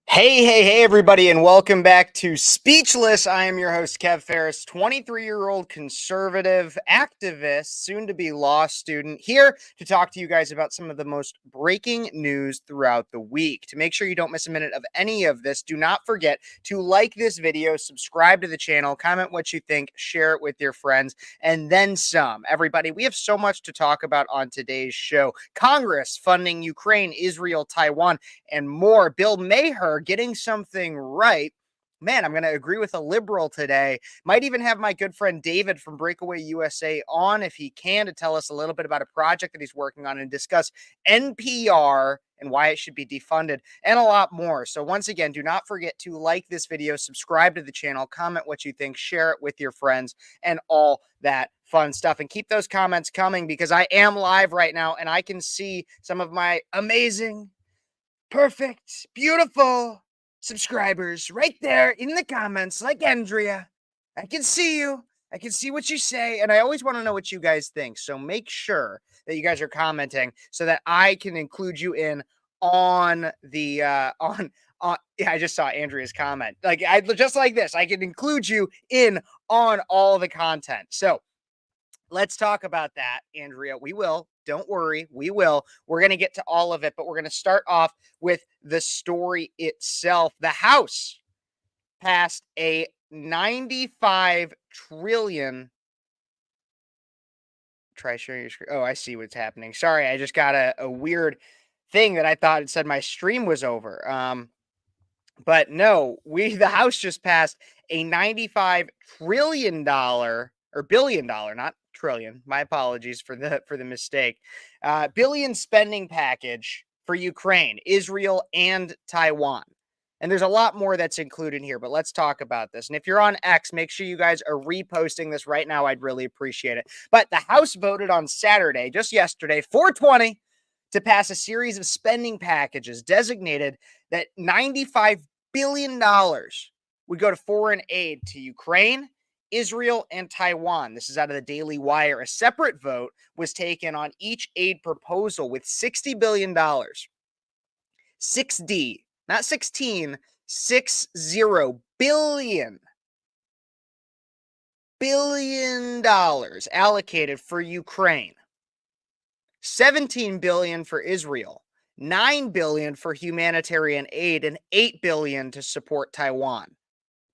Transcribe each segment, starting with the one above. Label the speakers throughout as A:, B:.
A: Hey, everybody, and welcome back to Speechless. I am your host, Kev Ferris, 23-year-old conservative activist, soon-to-be law student, here to talk to you guys about some of the most breaking news throughout the week. To make sure you don't miss a minute of any of this, do not forget to like this video, subscribe to the channel, comment what you think, share it with your friends, and then some. Everybody, we have so much to talk about on today's show. Congress funding Ukraine, Israel, Taiwan, and more. Bill Maher getting something right. Man, I'm going to agree with a liberal today. Might even have my good friend David from Breakaway USA on if he can to tell us a little bit about a project that he's working on and discuss NPR and why it should be defunded and a lot more. So once again, do not forget to like this video, subscribe to the channel, comment what you think, share it with your friends, and all that fun stuff. And keep those comments coming because I am live right now and I can see some of my amazing, perfect, beautiful subscribers right there in the comments, like Andrea. I can see you. I can see what you say, and I always want to know what you guys think. So make sure that you guys are commenting so that I can include you in on the yeah, I just saw Andrea's comment. Like I just like this, I can include you in on all the content. So let's talk about that, Andrea. We will. Don't worry. We will. We're going to get to all of it, but we're going to start off with the story itself. The House passed a 95 trillion. Try sharing your screen. Oh, I see what's happening. Sorry, I just got a weird thing that I thought it said my stream was over. But no, the House just passed a $95 trillion or billion dollar, not trillion. My apologies for the mistake. Billion spending package for Ukraine, Israel, and Taiwan. And there's a lot more that's included here, but let's talk about this. And if you're on X, make sure you guys are reposting this right now. I'd really appreciate it. But the House voted on Saturday, just yesterday, 420, to pass a series of spending packages designated that $95 billion would go to foreign aid to Ukraine, Israel, and Taiwan. This is out of the Daily Wire. A separate vote was taken on each aid proposal with $60 billion. 6D, not 16, 60 billion dollars allocated for Ukraine. 17 billion for Israel, 9 billion for humanitarian aid, and 8 billion to support Taiwan.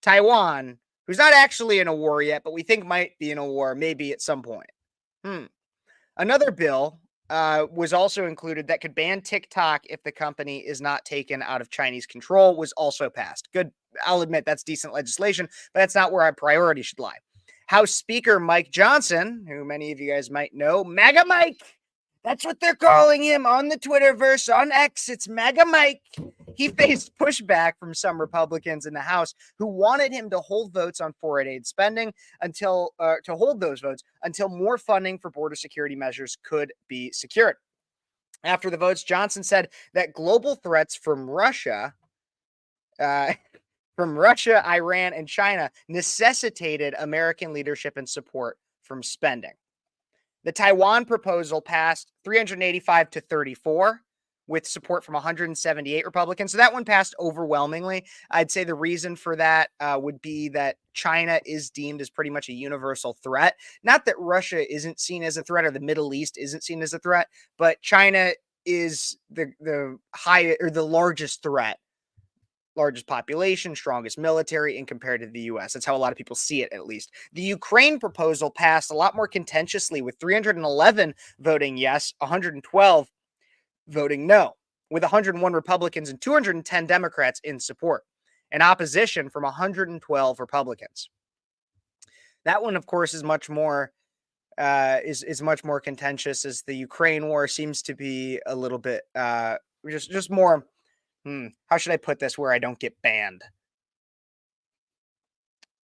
A: Taiwan, who's not actually in a war yet, but we think might be in a war maybe at some point. Another bill was also included that could ban TikTok if the company is not taken out of Chinese control, was also passed. Good. I'll admit that's decent legislation, but that's not where our priority should lie. House Speaker Mike Johnson, who many of you guys might know, MAGA Mike. That's what they're calling him on the Twitterverse, on X. It's MAGA Mike. He faced pushback from some Republicans in the House who wanted him to hold votes on foreign aid spending until more funding for border security measures could be secured. After the votes, Johnson said that global threats from Russia, Iran, and China necessitated American leadership and support from spending. The Taiwan proposal passed 385 to 34 with support from 178 Republicans. So that one passed overwhelmingly. I'd say the reason for that would be that China is deemed as pretty much a universal threat. Not that Russia isn't seen as a threat or the Middle East isn't seen as a threat, but China is the largest threat. Largest population, strongest military, and compared to the U.S. That's how a lot of people see it, at least. The Ukraine proposal passed a lot more contentiously, with 311 voting yes, 112 voting no, with 101 Republicans and 210 Democrats in support, and opposition from 112 Republicans. That one, of course, is much more much more contentious, as the Ukraine war seems to be a little bit just more. How should I put this where I don't get banned?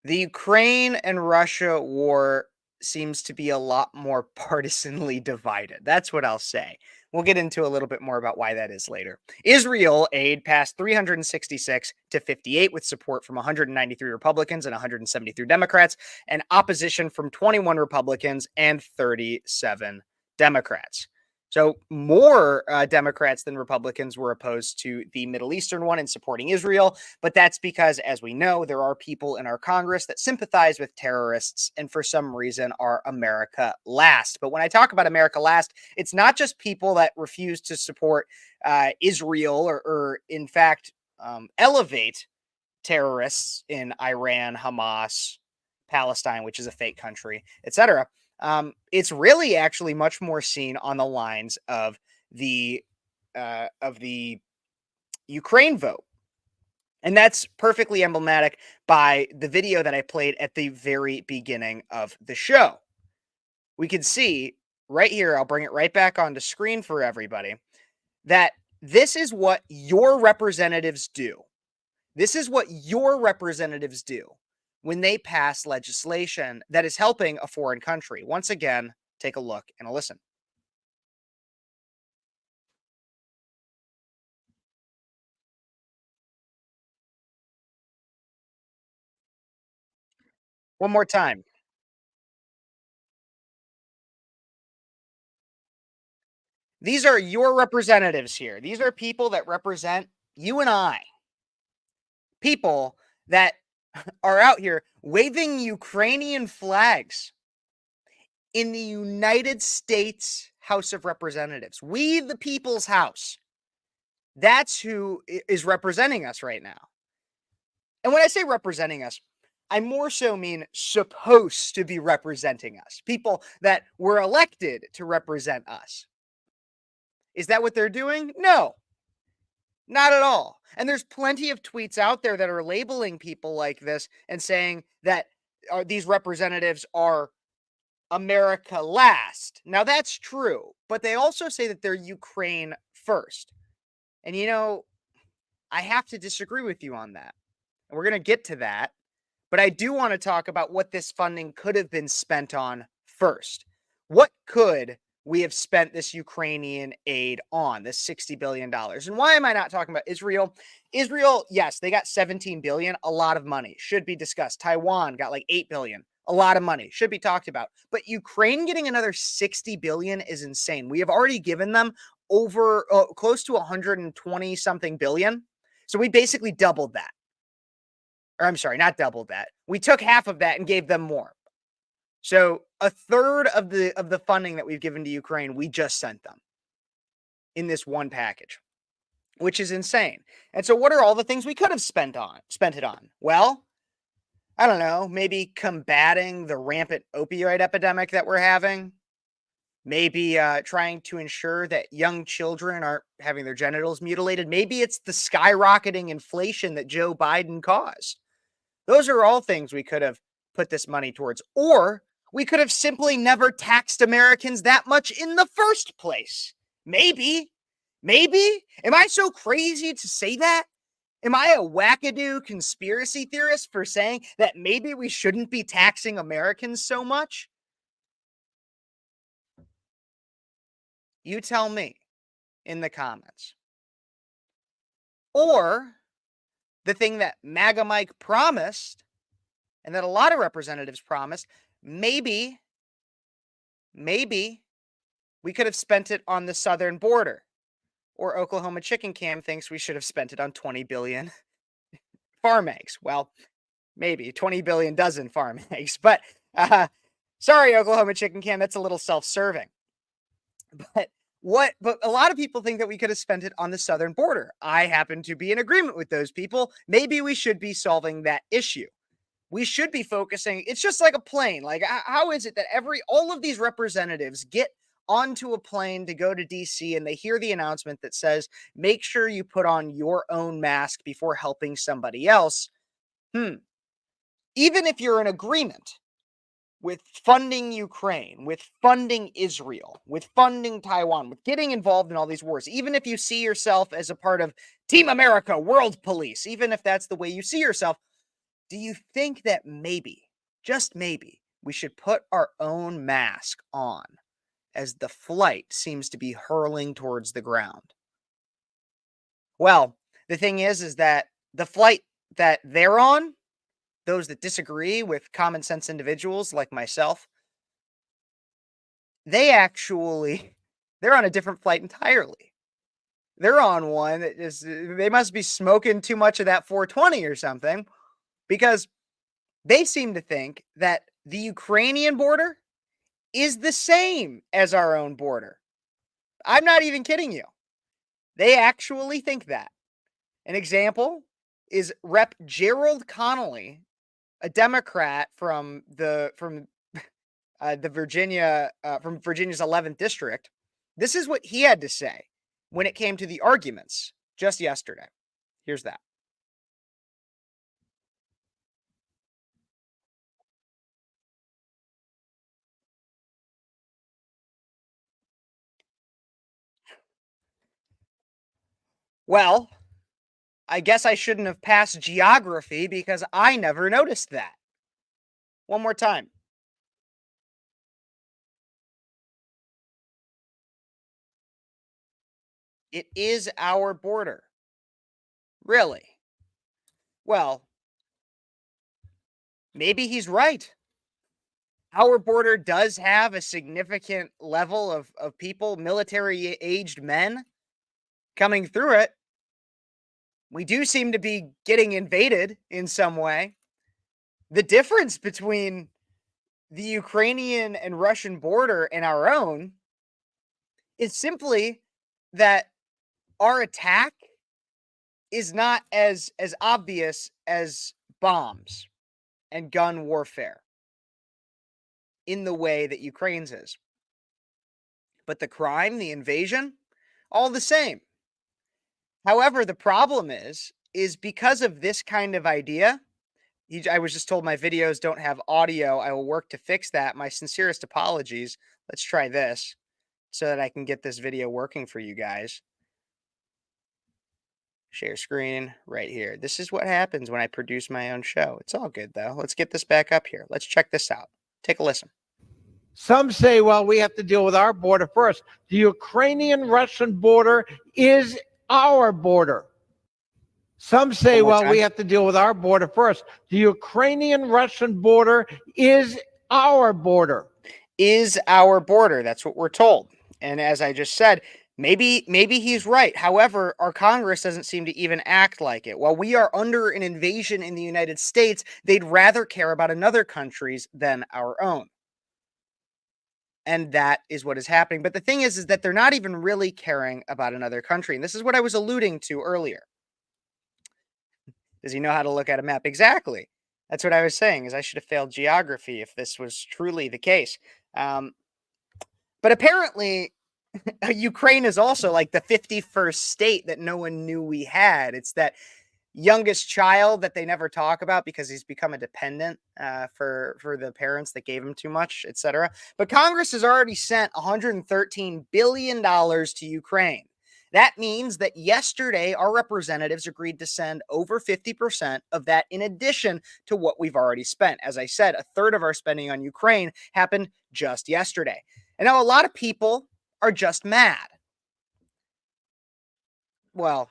A: The Ukraine and Russia war seems to be a lot more partisanly divided. That's what I'll say. We'll get into a little bit more about why that is later. Israel aid passed 366 to 58 with support from 193 Republicans and 173 Democrats, and opposition from 21 Republicans and 37 Democrats. So more Democrats than Republicans were opposed to the Middle Eastern one and supporting Israel. But that's because, as we know, there are people in our Congress that sympathize with terrorists and for some reason are America last. But when I talk about America last, it's not just people that refuse to support Israel or in fact, elevate terrorists in Iran, Hamas, Palestine, which is a fake country, etc. It's really actually much more seen on the lines of the Ukraine vote. And that's perfectly emblematic by the video that I played at the very beginning of the show. We can see right here, I'll bring it right back onto screen for everybody, that this is what your representatives do. This is what your representatives do when they pass legislation that is helping a foreign country. Once again, take a look and a listen. One more time. These are your representatives here. These are people that represent you and I. People that are out here waving Ukrainian flags in the United States House of Representatives. We, the people's house. That's who is representing us right now. And when I say representing us, I more so mean supposed to be representing us. People that were elected to represent us. Is that what they're doing? No, not at all. And there's plenty of tweets out there that are labeling people like this and saying that these representatives are America last. Now, that's true, but they also say that they're Ukraine first. And, I have to disagree with you on that. And we're going to get to that. But I do want to talk about what this funding could have been spent on first. What could we have spent this Ukrainian aid on, this $60 billion? And why am I not talking about Israel? Israel, yes, they got 17 billion, a lot of money, should be discussed. Taiwan got like 8 billion, a lot of money, should be talked about. But Ukraine getting another 60 billion is insane. We have already given them over close to 120 something billion. So we basically doubled that. Or I'm sorry, not doubled that. We took half of that and gave them more. So a third of the funding that we've given to Ukraine, we just sent them in this one package, which is insane. And so what are all the things we could have spent it on? Well, I don't know, maybe combating the rampant opioid epidemic that we're having. Maybe trying to ensure that young children aren't having their genitals mutilated. Maybe it's the skyrocketing inflation that Joe Biden caused. Those are all things we could have put this money towards. Or we could have simply never taxed Americans that much in the first place. Maybe. Am I so crazy to say that? Am I a wackadoo conspiracy theorist for saying that maybe we shouldn't be taxing Americans so much? You tell me in the comments. Or the thing that MAGA Mike promised and that a lot of representatives promised, maybe we could have spent it on the southern border. Or Oklahoma Chicken Cam thinks we should have spent it on 20 billion farm eggs. Well, maybe 20 billion dozen farm eggs. But sorry, Oklahoma Chicken Cam, that's a little self-serving. But a lot of people think that we could have spent it on the southern border. I happen to be in agreement with those people. Maybe we should be solving that issue. We should be focusing. It's just like a plane. Like, how is it that all of these representatives get onto a plane to go to DC and they hear the announcement that says, make sure you put on your own mask before helping somebody else? Even if you're in agreement with funding Ukraine, with funding Israel, with funding Taiwan, with getting involved in all these wars, even if you see yourself as a part of Team America, World Police, even if that's the way you see yourself, do you think that maybe, just maybe, we should put our own mask on as the flight seems to be hurling towards the ground. Well, the thing is that the flight that they're on, those that disagree with common sense individuals like myself, they actually they're on a different flight entirely. They're on one that is they must be smoking too much of that 420 or something because they seem to think that the Ukrainian border is the same as our own border. I'm not even kidding you. They actually think that. An example is Rep. Gerald Connolly, a Democrat from Virginia's 11th district. This is what he had to say when it came to the arguments just yesterday. Here's that. Well, I guess I shouldn't have passed geography because I never noticed that. One more time. It is our border. Really? Well, maybe he's right. Our border does have a significant level of people, military aged men, coming through it. We do seem to be getting invaded in some way. The difference between the Ukrainian and Russian border and our own is simply that our attack is not as obvious as bombs and gun warfare in the way that Ukraine's is. But the crime, the invasion, all the same. However, the problem is because of this kind of idea. I was just told my videos don't have audio. I will work to fix that. My sincerest apologies. Let's try this so that I can get this video working for you guys. Share screen right here. This is what happens when I produce my own show. It's all good though. Let's get this back up here. Let's check this out. Take a listen.
B: Some say, well, we have to deal with our border first. The Ukrainian-Russian border is our border. Some say, well, we have to deal with our border first. The Ukrainian-Russian border is our border.
A: Is our border. That's what we're told. And as I just said, maybe he's right. However, our Congress doesn't seem to even act like it. While we are under an invasion in the United States, they'd rather care about another country's than our own. And that is what is happening. But the thing is that they're not even really caring about another country. And this is what I was alluding to earlier. Does he know how to look at a map? Exactly. That's what I was saying, is I should have failed geography if this was truly the case. But apparently, Ukraine is also like the 51st state that no one knew we had. It's that youngest child that they never talk about because he's become a dependent for the parents that gave him too much, etc. But Congress has already sent $113 billion to Ukraine. That means that yesterday our representatives agreed to send over 50% of that in addition to what we've already spent. As I said, a third of our spending on Ukraine happened just yesterday. And now a lot of people are just mad. Well,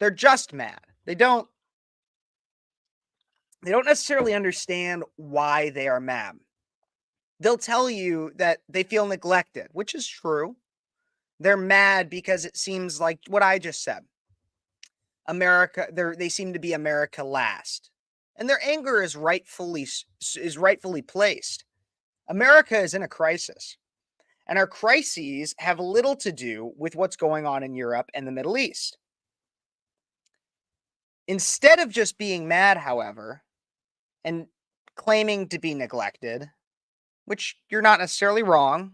A: they're just mad. They don't necessarily understand why they are mad. They'll tell you that they feel neglected, which is true. They're mad because it seems like what I just said. America, they seem to be America last. And their anger is rightfully placed. America is in a crisis. And our crises have little to do with what's going on in Europe and the Middle East. Instead of just being mad, however, and claiming to be neglected, which you're not necessarily wrong,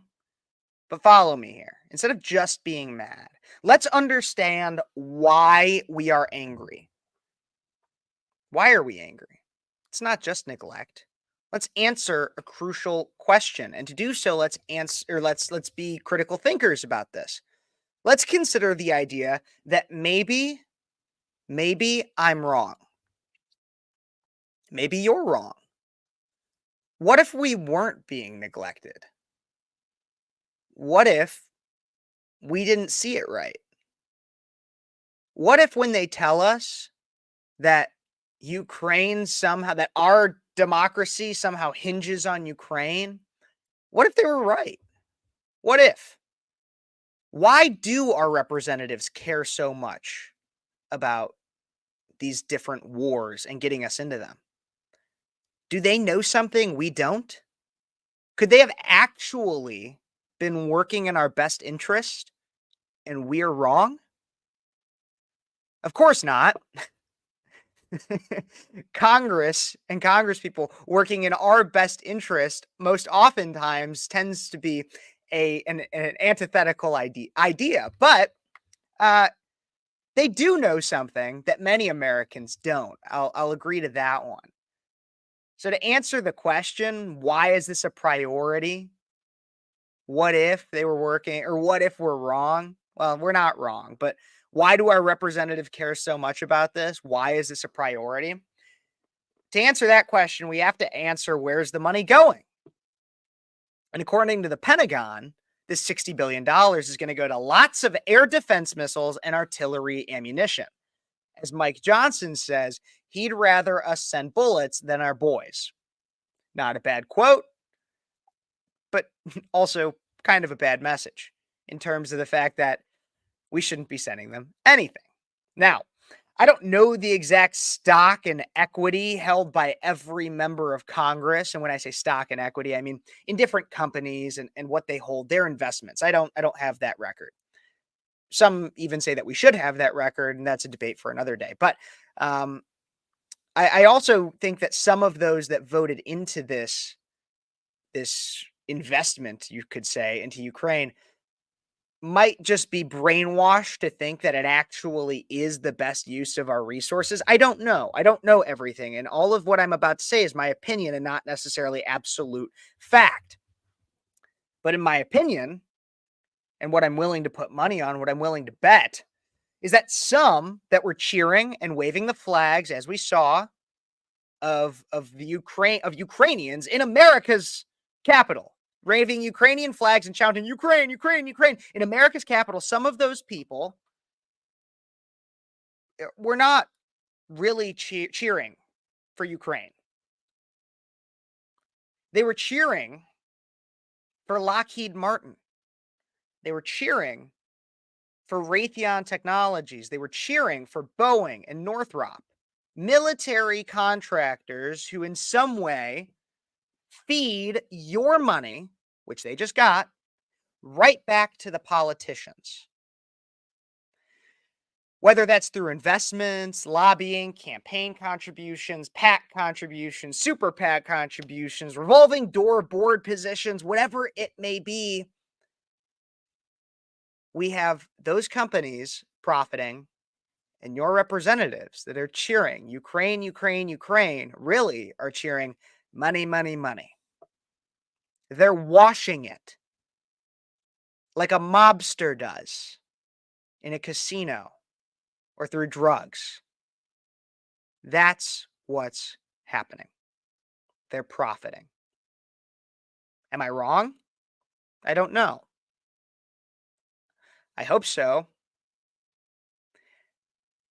A: but follow me here. Instead of just being mad, let's understand why we are angry. Why are we angry? It's not just neglect. Let's answer a crucial question. And to do so, let's be critical thinkers about this. Let's consider the idea that maybe I'm wrong. Maybe you're wrong. What if we weren't being neglected? What if we didn't see it right? What if when they tell us that Ukraine somehow, that our democracy somehow hinges on Ukraine, what if they were right? What if? Why do our representatives care so much about these different wars and getting us into them? Do they know something we don't? Could they have actually been working in our best interest and we're wrong? Of course not. Congress and Congress people working in our best interest most oftentimes tends to be an antithetical idea. But they do know something that many Americans don't. I'll agree to that one. So to answer the question, why is this a priority? What if they were working, or what if we're wrong? Well, we're not wrong, but why do our representatives care so much about this? Why is this a priority? To answer that question, we have to answer, where's the money going? And according to the Pentagon, this $60 billion is going to go to lots of air defense missiles and artillery ammunition. As Mike Johnson says, he'd rather us send bullets than our boys. Not a bad quote, but also kind of a bad message in terms of the fact that we shouldn't be sending them anything. Now, I don't know the exact stock and equity held by every member of Congress. And when I say stock and equity, I mean in different companies and what they hold, their investments. I don't have that record. Some even say that we should have that record, and that's a debate for another day. But I also think that some of those that voted into this investment, you could say, into Ukraine might just be brainwashed to think that it actually is the best use of our resources. I don't know. I don't know everything. And all of what I'm about to say is my opinion and not necessarily absolute fact. But in my opinion, and what I'm willing to put money on, what I'm willing to bet, is that some that were cheering and waving the flags, as we saw, of Ukrainians in America's capital, waving Ukrainian flags and shouting, Ukraine, Ukraine, Ukraine, in America's capital, some of those people were not really cheering for Ukraine. They were cheering for Lockheed Martin. They were cheering for Raytheon Technologies. They were cheering for Boeing and Northrop, military contractors who in some way feed your money, which they just got, right back to the politicians. Whether that's through investments, lobbying, campaign contributions, PAC contributions, super PAC contributions, revolving door board positions, whatever it may be, we have those companies profiting, and your representatives that are cheering Ukraine, Ukraine, Ukraine really are cheering money, money, money. They're washing it like a mobster does in a casino or through drugs. That's what's happening. They're profiting. Am I wrong? I don't know. I hope so.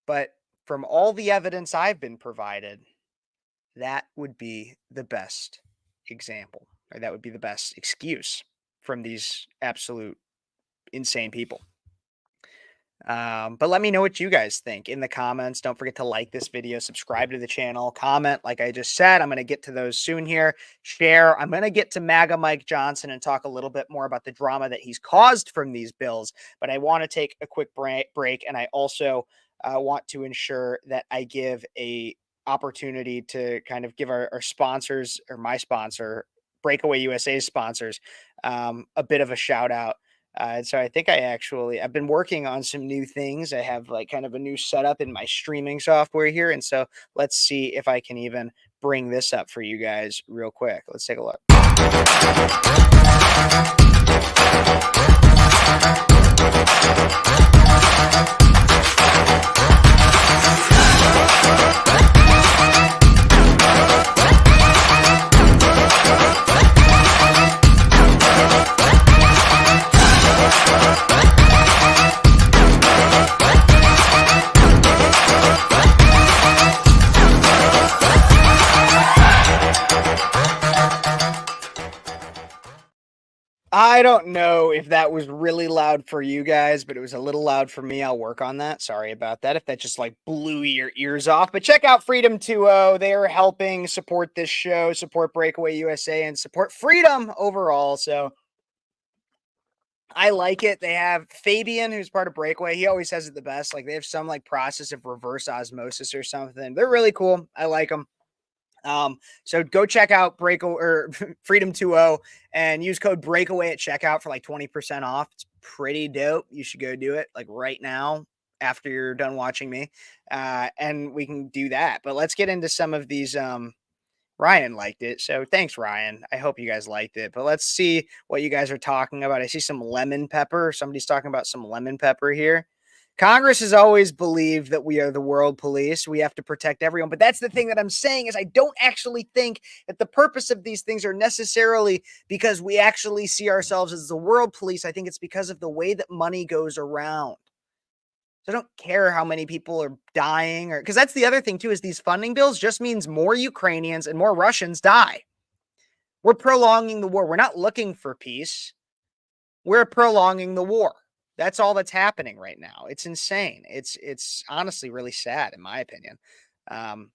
A: But from all the evidence I've been provided, that would be the best example, or that would be the best excuse from these absolute insane people. But let me know what you guys think in the comments. Don't forget to like this video, subscribe to the channel, comment. Like I just said, I'm going to get to those soon here. Share. I'm going to get to MAGA Mike Johnson and talk a little bit more about the drama that he's caused from these bills. But I want to take a quick break, and I also want to ensure that I give a opportunity to kind of give our sponsors, or my sponsor, Breakaway USA's sponsors, a bit of a shout out. And so I think I've been working on some new things. I have like kind of a new setup in my streaming software here. And so let's see if I can even bring this up for you guys real quick. Let's take a look. I don't know if that was really loud for you guys, but it was a little loud for me. I'll work on that. Sorry about that if that just like blew your ears off. But check out Freedom 2.0. They are helping support this show, support Breakaway USA, and support freedom overall. So I like it. They have Fabian, who's part of Breakaway. He always has it the best. Like they have some like process of reverse osmosis or something. They're really cool. I like them. So go check out Breakaway or Freedom 2.0 and use code Breakaway at checkout for like 20% off. It's pretty dope. You should go do it like right now after you're done watching me. And we can do that. But let's get into some of these. Ryan liked it. So thanks, Ryan. I hope you guys liked it. But let's see what you guys are talking about. I see some lemon pepper. Somebody's talking about some lemon pepper here. Congress has always believed that we are the world police. We have to protect everyone. But that's the thing that I'm saying is I don't actually think that the purpose of these things are necessarily because we actually see ourselves as the world police. I think it's because of the way that money goes around. So I don't care how many people are dying or because that's the other thing too is these funding bills just means more Ukrainians and more Russians die. We're prolonging the war. We're not looking for peace. We're prolonging the war. That's all that's happening right now. It's insane. It's honestly really sad in my opinion. But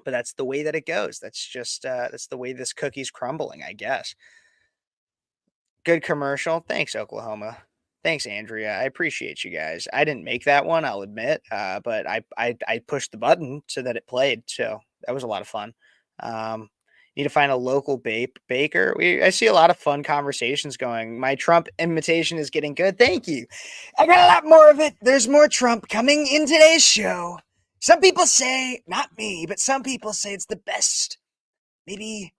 A: that's the way that it goes. That's just that's the way this cookie's crumbling, I guess. Good commercial. Thanks, Oklahoma. Thanks, Andrea. I appreciate you guys. I didn't make that one, I'll admit, but I pushed the button so that it played. So that was a lot of fun. Need to find a local baker. I see a lot of fun conversations going. My Trump imitation is getting good. Thank you. I got a lot more of it. There's more Trump coming in today's show. Some people say, not me, but some people say it's the best, maybe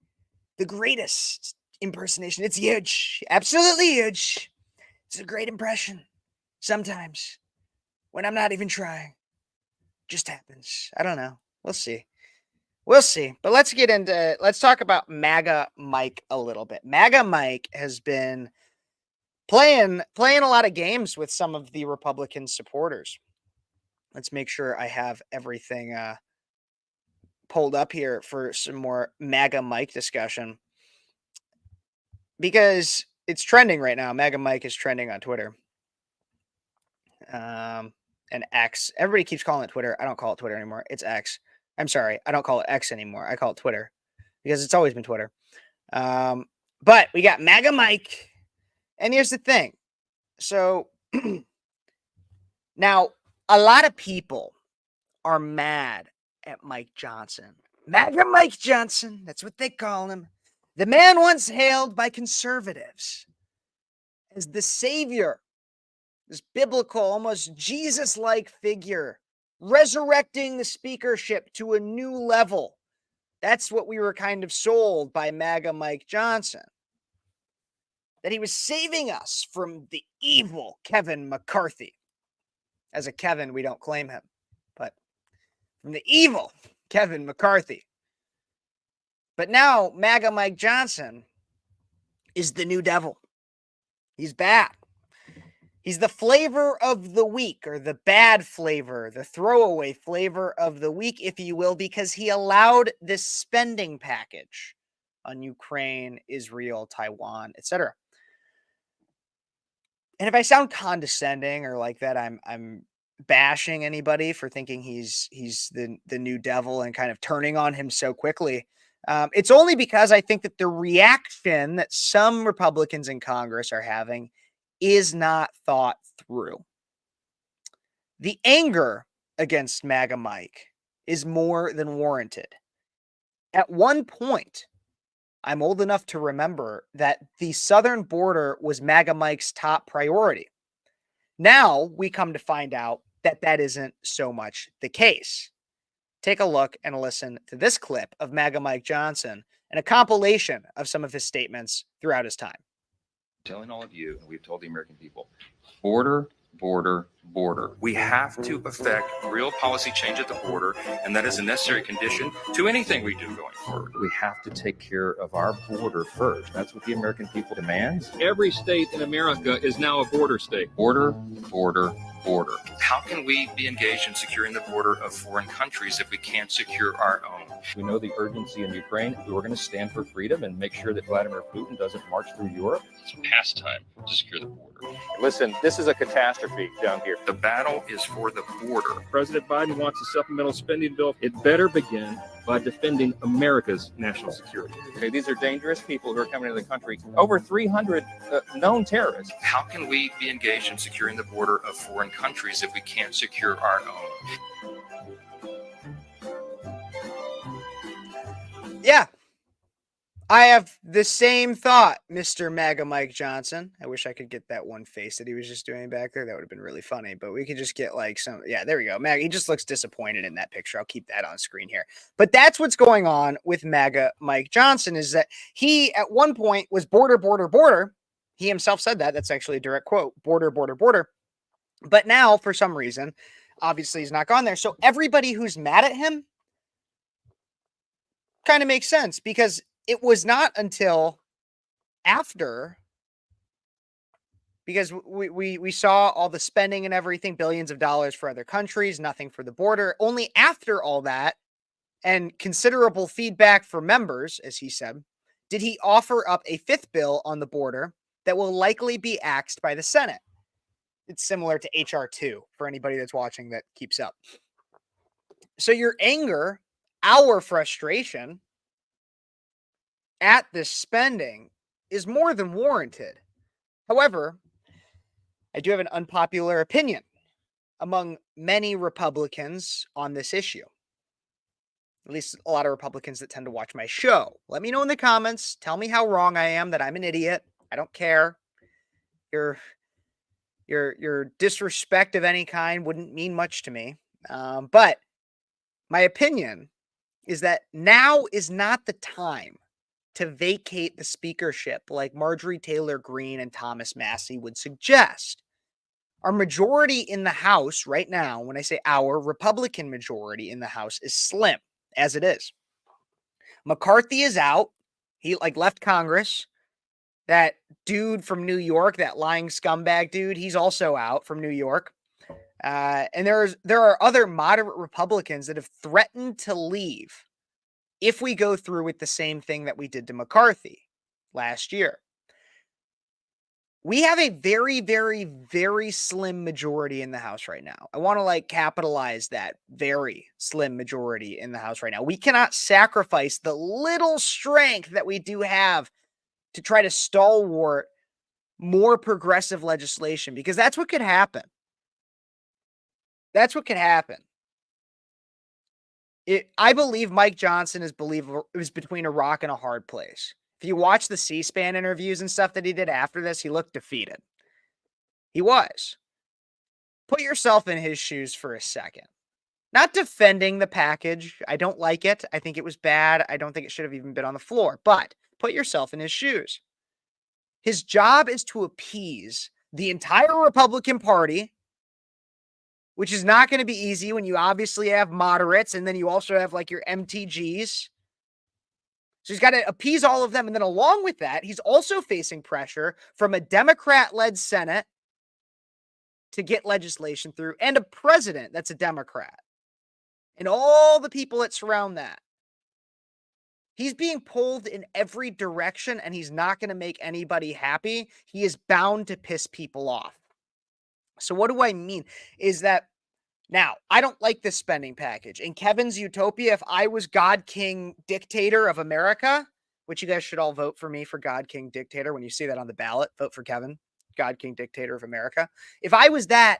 A: the greatest impersonation. It's huge. Absolutely huge. It's a great impression. Sometimes when I'm not even trying. Just happens. I don't know. We'll see. We'll see. But let's talk about MAGA Mike a little bit. MAGA Mike has been playing a lot of games with some of the Republican supporters. Let's make sure I have everything pulled up here for some more MAGA Mike discussion. Because it's trending right now. MAGA Mike is trending on Twitter. And X. Everybody keeps calling it Twitter. I don't call it Twitter anymore. It's X. I'm sorry. I don't call it X anymore. I call it Twitter because it's always been Twitter. But we got MAGA Mike. And here's the thing. So now a lot of people are mad at Mike Johnson. MAGA Mike Johnson. That's what they call him. The man once hailed by conservatives as the savior, this biblical, almost Jesus-like figure, resurrecting the speakership to a new level. That's what we were kind of sold by MAGA Mike Johnson. That he was saving us from the evil Kevin McCarthy. As a Kevin, we don't claim him, but from the evil Kevin McCarthy. But now MAGA Mike Johnson is the new devil. He's bad. He's the flavor of the week, or the bad flavor, the throwaway flavor of the week, if you will, because he allowed this spending package on Ukraine, Israel, Taiwan, etc. And if I sound condescending or like that, I'm bashing anybody for thinking he's the new devil and kind of turning on him so quickly. It's only because I think that the reaction that some Republicans in Congress are having is not thought through. The anger against MAGA Mike is more than warranted. At one point, I'm old enough to remember that the southern border was MAGA Mike's top priority. Now we come to find out that that isn't so much the case. Take a look and listen to this clip of MAGA Mike Johnson and a compilation of some of his statements throughout his time.
C: Telling all of you, and we've told the American people, border, border, border. We have to effect real policy change at the border, and that is a necessary condition to anything we do going forward.
D: We have to take care of our border first. That's what the American people demands.
E: Every state in America is now a border state.
C: Border, border, border. How can we be engaged in securing the border of foreign countries if we can't secure our own?
D: We know the urgency in Ukraine. We're going to stand for freedom and make sure that Vladimir Putin doesn't march through Europe.
C: It's past time to secure the border.
D: Listen, this is a catastrophe down here.
C: The battle is for the border.
E: President Biden wants a supplemental spending bill. It better begin by defending America's national security.
D: Okay, these are dangerous people who are coming into the country. Over 300 known terrorists.
C: How can we be engaged in securing the border of foreign countries if we can't secure our own?
A: Yeah, I have the same thought, Mr. MAGA Mike Johnson. I wish I could get that one face that he was just doing back there. That would have been really funny, but we could just get like some, yeah, there we go. MAGA, he just looks disappointed in that picture. I'll keep that on screen here. But that's what's going on with MAGA Mike Johnson, is that he at one point was border, border, border. He himself said that. That's actually a direct quote, border, border, border. But now, for some reason, obviously he's not gone there. So everybody who's mad at him kind of makes sense, because it was not until after, because we saw all the spending and everything, billions of dollars for other countries, nothing for the border. Only after all that and considerable feedback for members, as he said, did he offer up a fifth bill on the border that will likely be axed by the Senate. It's similar to HR 2 for anybody that's watching that keeps up. So your anger, our frustration at this spending is more than warranted. However, I do have an unpopular opinion among many Republicans on this issue. At least a lot of Republicans that tend to watch my show. Let me know in the comments. Tell me how wrong I am, that I'm an idiot. I don't care. Your disrespect of any kind wouldn't mean much to me. But my opinion is that now is not the time to vacate the speakership like Marjorie Taylor Greene and Thomas Massie would suggest. Our majority in the House right now, when I say our, Republican majority in the House is slim, as it is. McCarthy is out. He left Congress. That dude from New York, that lying scumbag dude, he's also out from New York. And there are other moderate Republicans that have threatened to leave if we go through with the same thing that we did to McCarthy last year. We have a very, very, very slim majority in the House right now. I want to capitalize that very slim majority in the House right now. We cannot sacrifice the little strength that we do have to try to stalwart more progressive legislation, because that's what could happen. That's what could happen. I believe Mike Johnson is between a rock and a hard place. If you watch the C-SPAN interviews and stuff that he did after this, he looked defeated. He was. Put yourself in his shoes for a second. Not defending the package. I don't like it. I think it was bad. I don't think it should have even been on the floor. But put yourself in his shoes. His job is to appease the entire Republican Party, which is not going to be easy when you obviously have moderates and then you also have your MTGs. So he's got to appease all of them. And then along with that, he's also facing pressure from a Democrat-led Senate to get legislation through, and a president that's a Democrat, and all the people that surround that. He's being pulled in every direction, and he's not going to make anybody happy. He is bound to piss people off. So what do I mean is that, now, I don't like this spending package. In Kevin's utopia, if I was God, King, Dictator of America, which you guys should all vote for me for God, King, Dictator. When you see that on the ballot, vote for Kevin, God, King, Dictator of America. If I was that,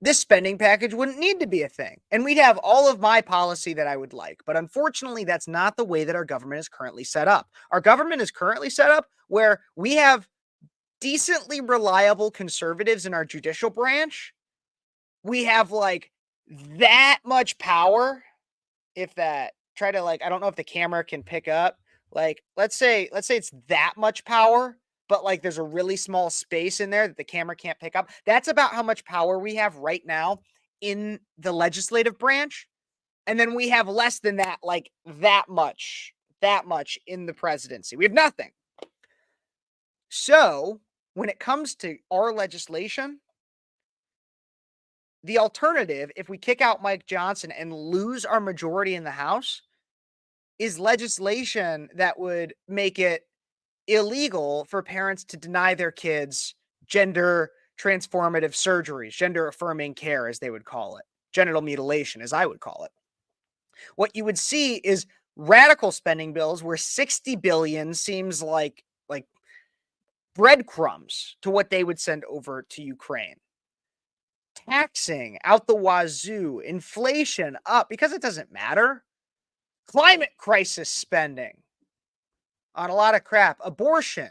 A: this spending package wouldn't need to be a thing. And we'd have all of my policy that I would like. But unfortunately, that's not the way that our government is currently set up. Our government is currently set up where we have decently reliable conservatives in our judicial branch. We have that much power. If that, I don't know if the camera can pick up. Let's say it's that much power, but there's a really small space in there that the camera can't pick up. That's about how much power we have right now in the legislative branch. And then we have less than that, that much in the presidency. We have nothing. So when it comes to our legislation, the alternative, if we kick out Mike Johnson and lose our majority in the House, is legislation that would make it illegal for parents to deny their kids gender transformative surgeries, gender affirming care, as they would call it, genital mutilation, as I would call it. What you would see is radical spending bills where 60 billion seems like breadcrumbs to what they would send over to Ukraine. Taxing out the wazoo, inflation up because it doesn't matter. Climate crisis spending on a lot of crap. Abortion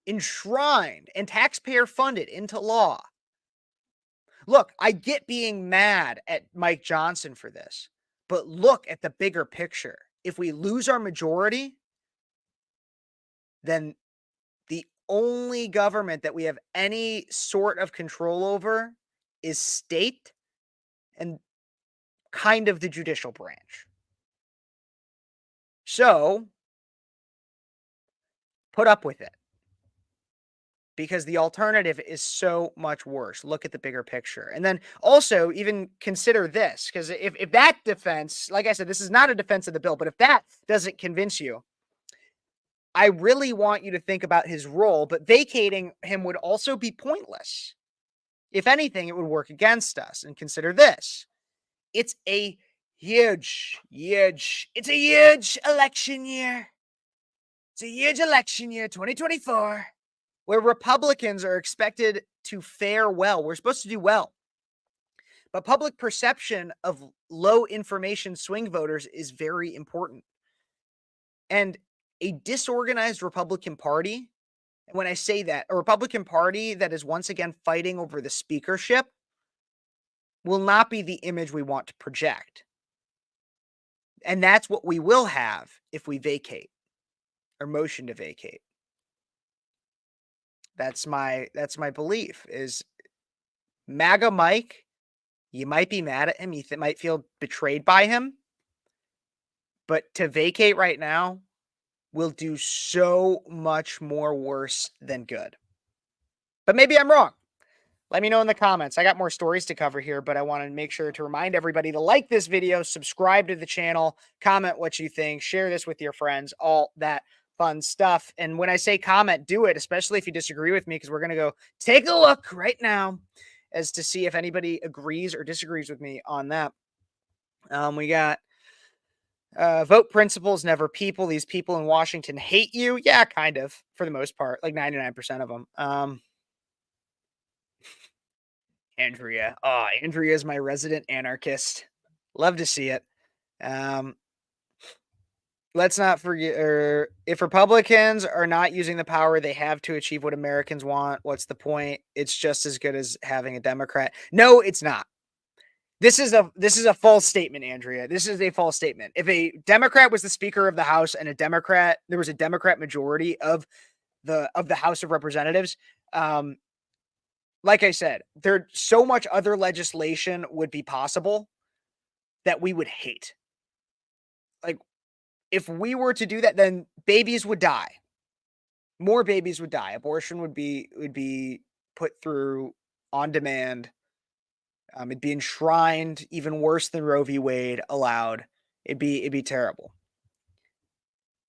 A: enshrined and taxpayer funded into law. Look, I get being mad at Mike Johnson for this, but look at the bigger picture. If we lose our majority, then the only government that we have any sort of control over is state and kind of the judicial branch. So, put up with it. Because the alternative is so much worse. Look at the bigger picture. And then also even consider this, because if that defense, like I said, this is not a defense of the bill, but if that doesn't convince you, I really want you to think about his role, but vacating him would also be pointless. If anything, it would work against us. And consider this. It's a huge election year. It's a huge election year, 2024. Where Republicans are expected to fare well. We're supposed to do well. But public perception of low information swing voters is very important. And a disorganized Republican Party, and when I say that, a Republican Party that is once again fighting over the speakership will not be the image we want to project. And that's what we will have if we vacate or motion to vacate. That's my belief is MAGA Mike. You might be mad at him. You might feel betrayed by him. But to vacate right now will do so much more worse than good. But maybe I'm wrong. Let me know in the comments. I got more stories to cover here, but I want to make sure to remind everybody to like this video, subscribe to the channel, comment what you think, share this with your friends, all that fun stuff. And when I say comment, do it, especially if you disagree with me, because we're going to go take a look right now as to see if anybody agrees or disagrees with me on that. We got vote principles, never people. These people in Washington hate you. Yeah, kind of, for the most part, like 99% of them. Andrea. Oh, Andrea is my resident anarchist. Love to see it. Let's not forget, if Republicans are not using the power they have to achieve what Americans want, what's the point? It's just as good as having a Democrat. No, it's not. This is a false statement, Andrea. This is a false statement. If a Democrat was the Speaker of the House and there was a Democrat majority of the House of Representatives, like I said, there's so much other legislation would be possible that we would hate. Like, if we were to do that, then babies would die. More babies would die. Abortion would be put through on demand. It'd be enshrined, even worse than Roe v. Wade allowed. It'd be terrible.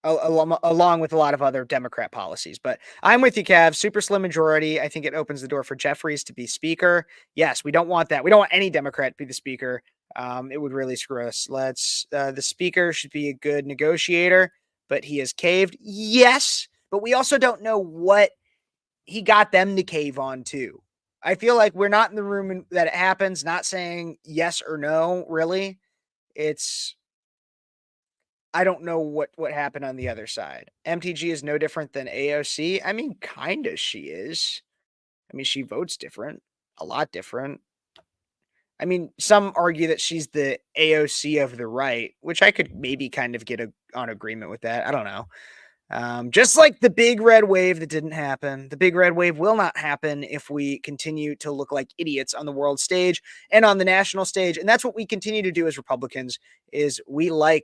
A: Along with a lot of other Democrat policies. But I'm with you, Cav. Super slim majority. I think it opens the door for Jeffries to be speaker. Yes, we don't want that. We don't want any Democrat to be the speaker. It would really screw us. The speaker should be a good negotiator, but he has caved. Yes, but we also don't know what he got them to cave on too. I feel like we're not in the room that it happens, not saying yes or no, really. I don't know what happened on the other side. MTG is no different than AOC. I mean, kind of she is. I mean, she votes different, a lot different. I mean, some argue that she's the AOC of the right, which I could maybe kind of get on agreement with that. I don't know. Just like the big red wave that didn't happen. The big red wave will not happen if we continue to look like idiots on the world stage and on the national stage. And that's what we continue to do as Republicans is we're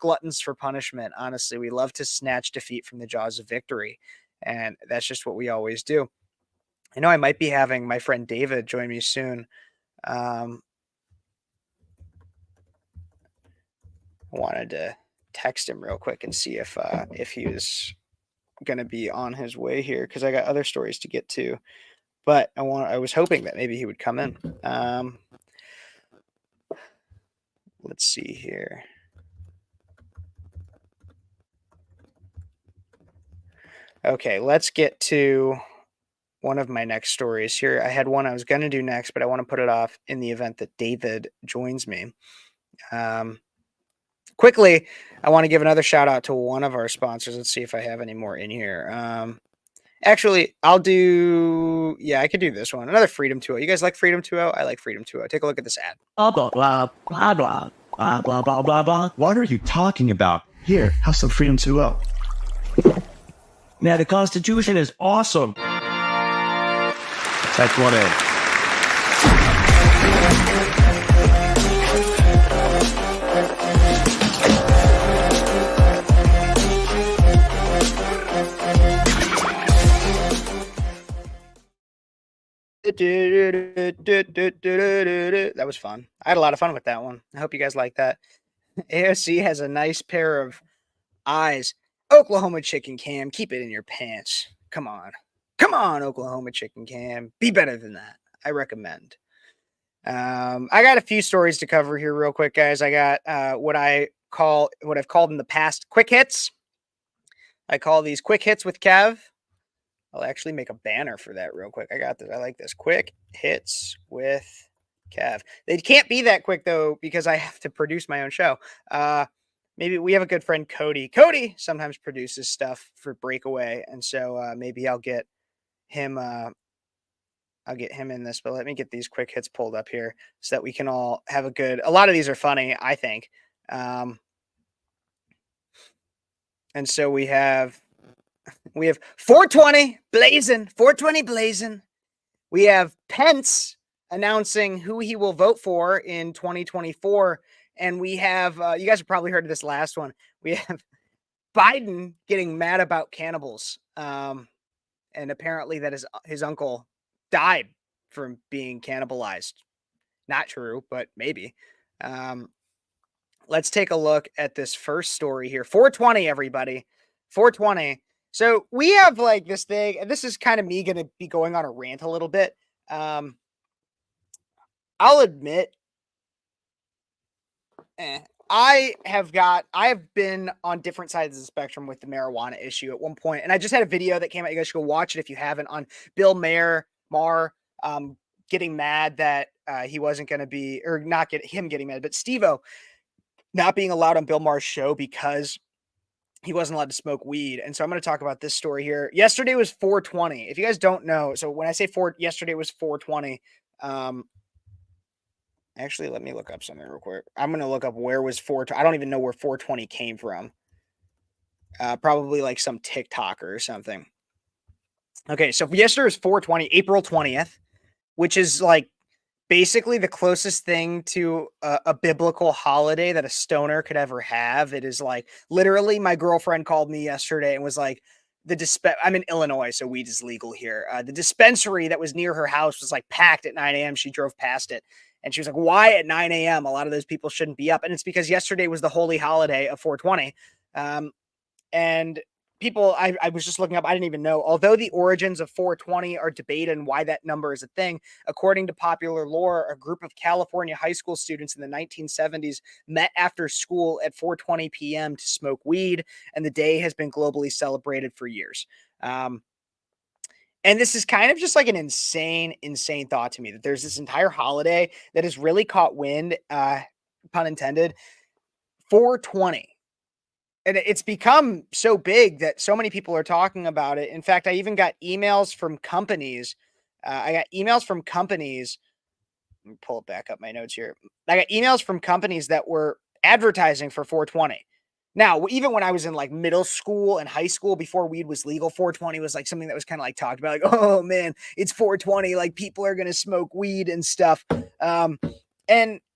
A: gluttons for punishment. Honestly, we love to snatch defeat from the jaws of victory. And that's just what we always do. I know I might be having my friend David join me soon. I wanted to text him real quick and see if he was going to be on his way here, because I got other stories to get to. But I was hoping that maybe he would come in. Let's see here. Okay, let's get to one of my next stories here. I had one I was going to do next, but I want to put it off in the event that David joins me. Quickly, I want to give another shout out to one of our sponsors. Let's see if I have any more in here. Actually, I'll do, I could do this one. Another Freedom 2.0. You guys like Freedom 2.0? I like Freedom 2.0. Take a look at this ad.
F: Blah, blah, blah, blah, blah, blah, blah, blah, blah, blah. What are you talking about? Here, have some Freedom 2.0. Man, the Constitution is awesome. Type 1A.
A: That was fun. I had a lot of fun with that one. I hope you guys like that. AOC has a nice pair of eyes. Oklahoma Chicken Cam, keep it in your pants. Come on, Oklahoma Chicken Cam. Be better than that. I recommend. I got a few stories to cover here real quick, guys. I got what I've called in the past quick hits. I call these quick hits with Kev. I'll actually make a banner for that real quick. I got this. I like this. Quick hits with Kev. They can't be that quick, though, because I have to produce my own show. Maybe we have a good friend, Cody. Cody sometimes produces stuff for Breakaway, and so maybe I'll get him. I'll get him in this, but let me get these quick hits pulled up here so that we can all have a good. A lot of these are funny, I think. And so we have 420 blazing, 420 blazing. We have Pence announcing who he will vote for in 2024. And we have, you guys have probably heard of this last one. We have Biden getting mad about cannibals. And apparently that his uncle died from being cannibalized. Not true, but maybe. Let's take a look at this first story here. 420, everybody. 420. So we have like this thing, and this is kind of me going to be going on a rant a little bit. I'll admit, I have been on different sides of the spectrum with the marijuana issue at one point. And I just had a video that came out. You guys should go watch it if you haven't, on Bill Maher, getting mad that he wasn't going to be, or not him getting mad, but Steve-O not being allowed on Bill Maher's show because he wasn't allowed to smoke weed. And so I'm going to talk about this story here. Yesterday was 420. If you guys don't know, so when I say yesterday was 420, actually, let me look up something real quick. I'm going to look up where was 420. I don't even know where 420 came from. Probably like some TikToker or something. Okay, so yesterday was 420, April 20th, which is like basically the closest thing to a biblical holiday that a stoner could ever have. It is like, literally, my girlfriend called me yesterday and was like, I'm in Illinois, so weed is legal here. The dispensary that was near her house was like packed at 9 a.m. She drove past it. And she was like, why at 9 a.m.? A lot of those people shouldn't be up. And it's because yesterday was the holy holiday of 420. And people, I was just looking up, I didn't even know, although the origins of 420 are debated and why that number is a thing, according to popular lore, a group of California high school students in the 1970s met after school at 4:20 p.m. to smoke weed, and the day has been globally celebrated for years. And this is kind of just like an insane thought to me, that there's this entire holiday that has really caught wind, pun intended, 420. And it's become so big that so many people are talking about it. In fact, I even got emails from companies. Let me pull it back up, my notes here. I got emails from companies that were advertising for 420. Now, even when I was in like middle school and high school, before weed was legal, 420 was like something that was kind of like talked about, like, oh man, it's 420. Like, people are going to smoke weed and stuff.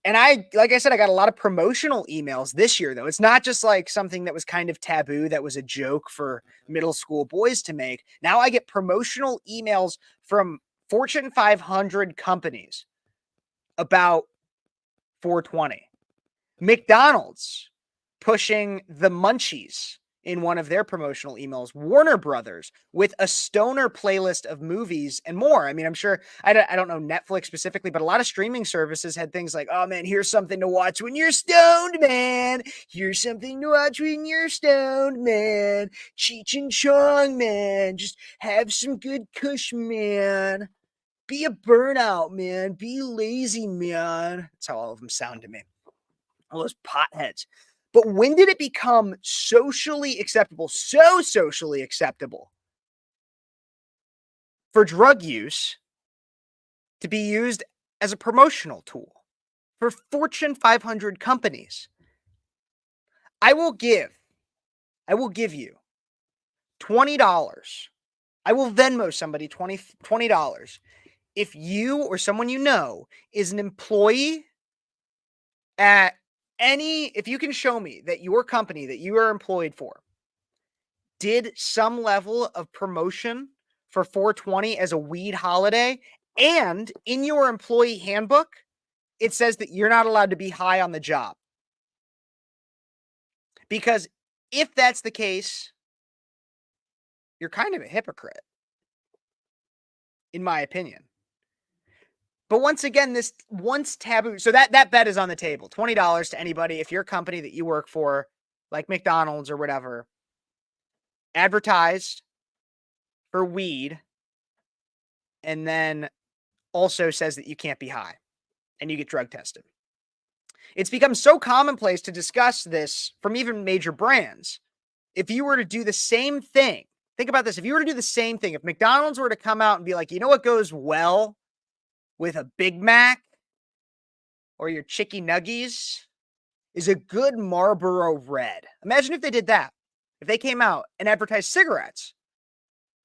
A: And I, like I said, I got a lot of promotional emails this year, though. It's not just like something that was kind of taboo, that was a joke for middle school boys to make. Now I get promotional emails from Fortune 500 companies about 420. McDonald's pushing the Munchies in one of their promotional emails. Warner Brothers with a stoner playlist of movies and more. I mean, I'm sure, I don't know Netflix specifically, but a lot of streaming services had things like, oh man, here's something to watch when you're stoned, man. Here's something to watch when you're stoned, man. Cheech and Chong, man. Just have some good kush, man. Be a burnout, man. Be lazy, man. That's how all of them sound to me. All those potheads. But when did it become socially acceptable, so socially acceptable for drug use to be used as a promotional tool for Fortune 500 companies? I will give you $20. I will Venmo somebody $20 if you or someone you know is an employee at if you can show me that your company that you are employed for did some level of promotion for 420 as a weed holiday, and in your employee handbook, it says that you're not allowed to be high on the job. Because if that's the case, you're kind of a hypocrite, in my opinion. But once again, this once taboo. So that bet is on the table. $20 to anybody. If your company that you work for, like McDonald's or whatever, advertised for weed and then also says that you can't be high and you get drug tested. It's become so commonplace to discuss this from even major brands. If you were to do the same thing, think about this. If you were to do the same thing, if McDonald's were to come out and be like, you know what goes well with a Big Mac or your Chicky Nuggies is a good Marlboro Red. Imagine if they did that. If they came out and advertised cigarettes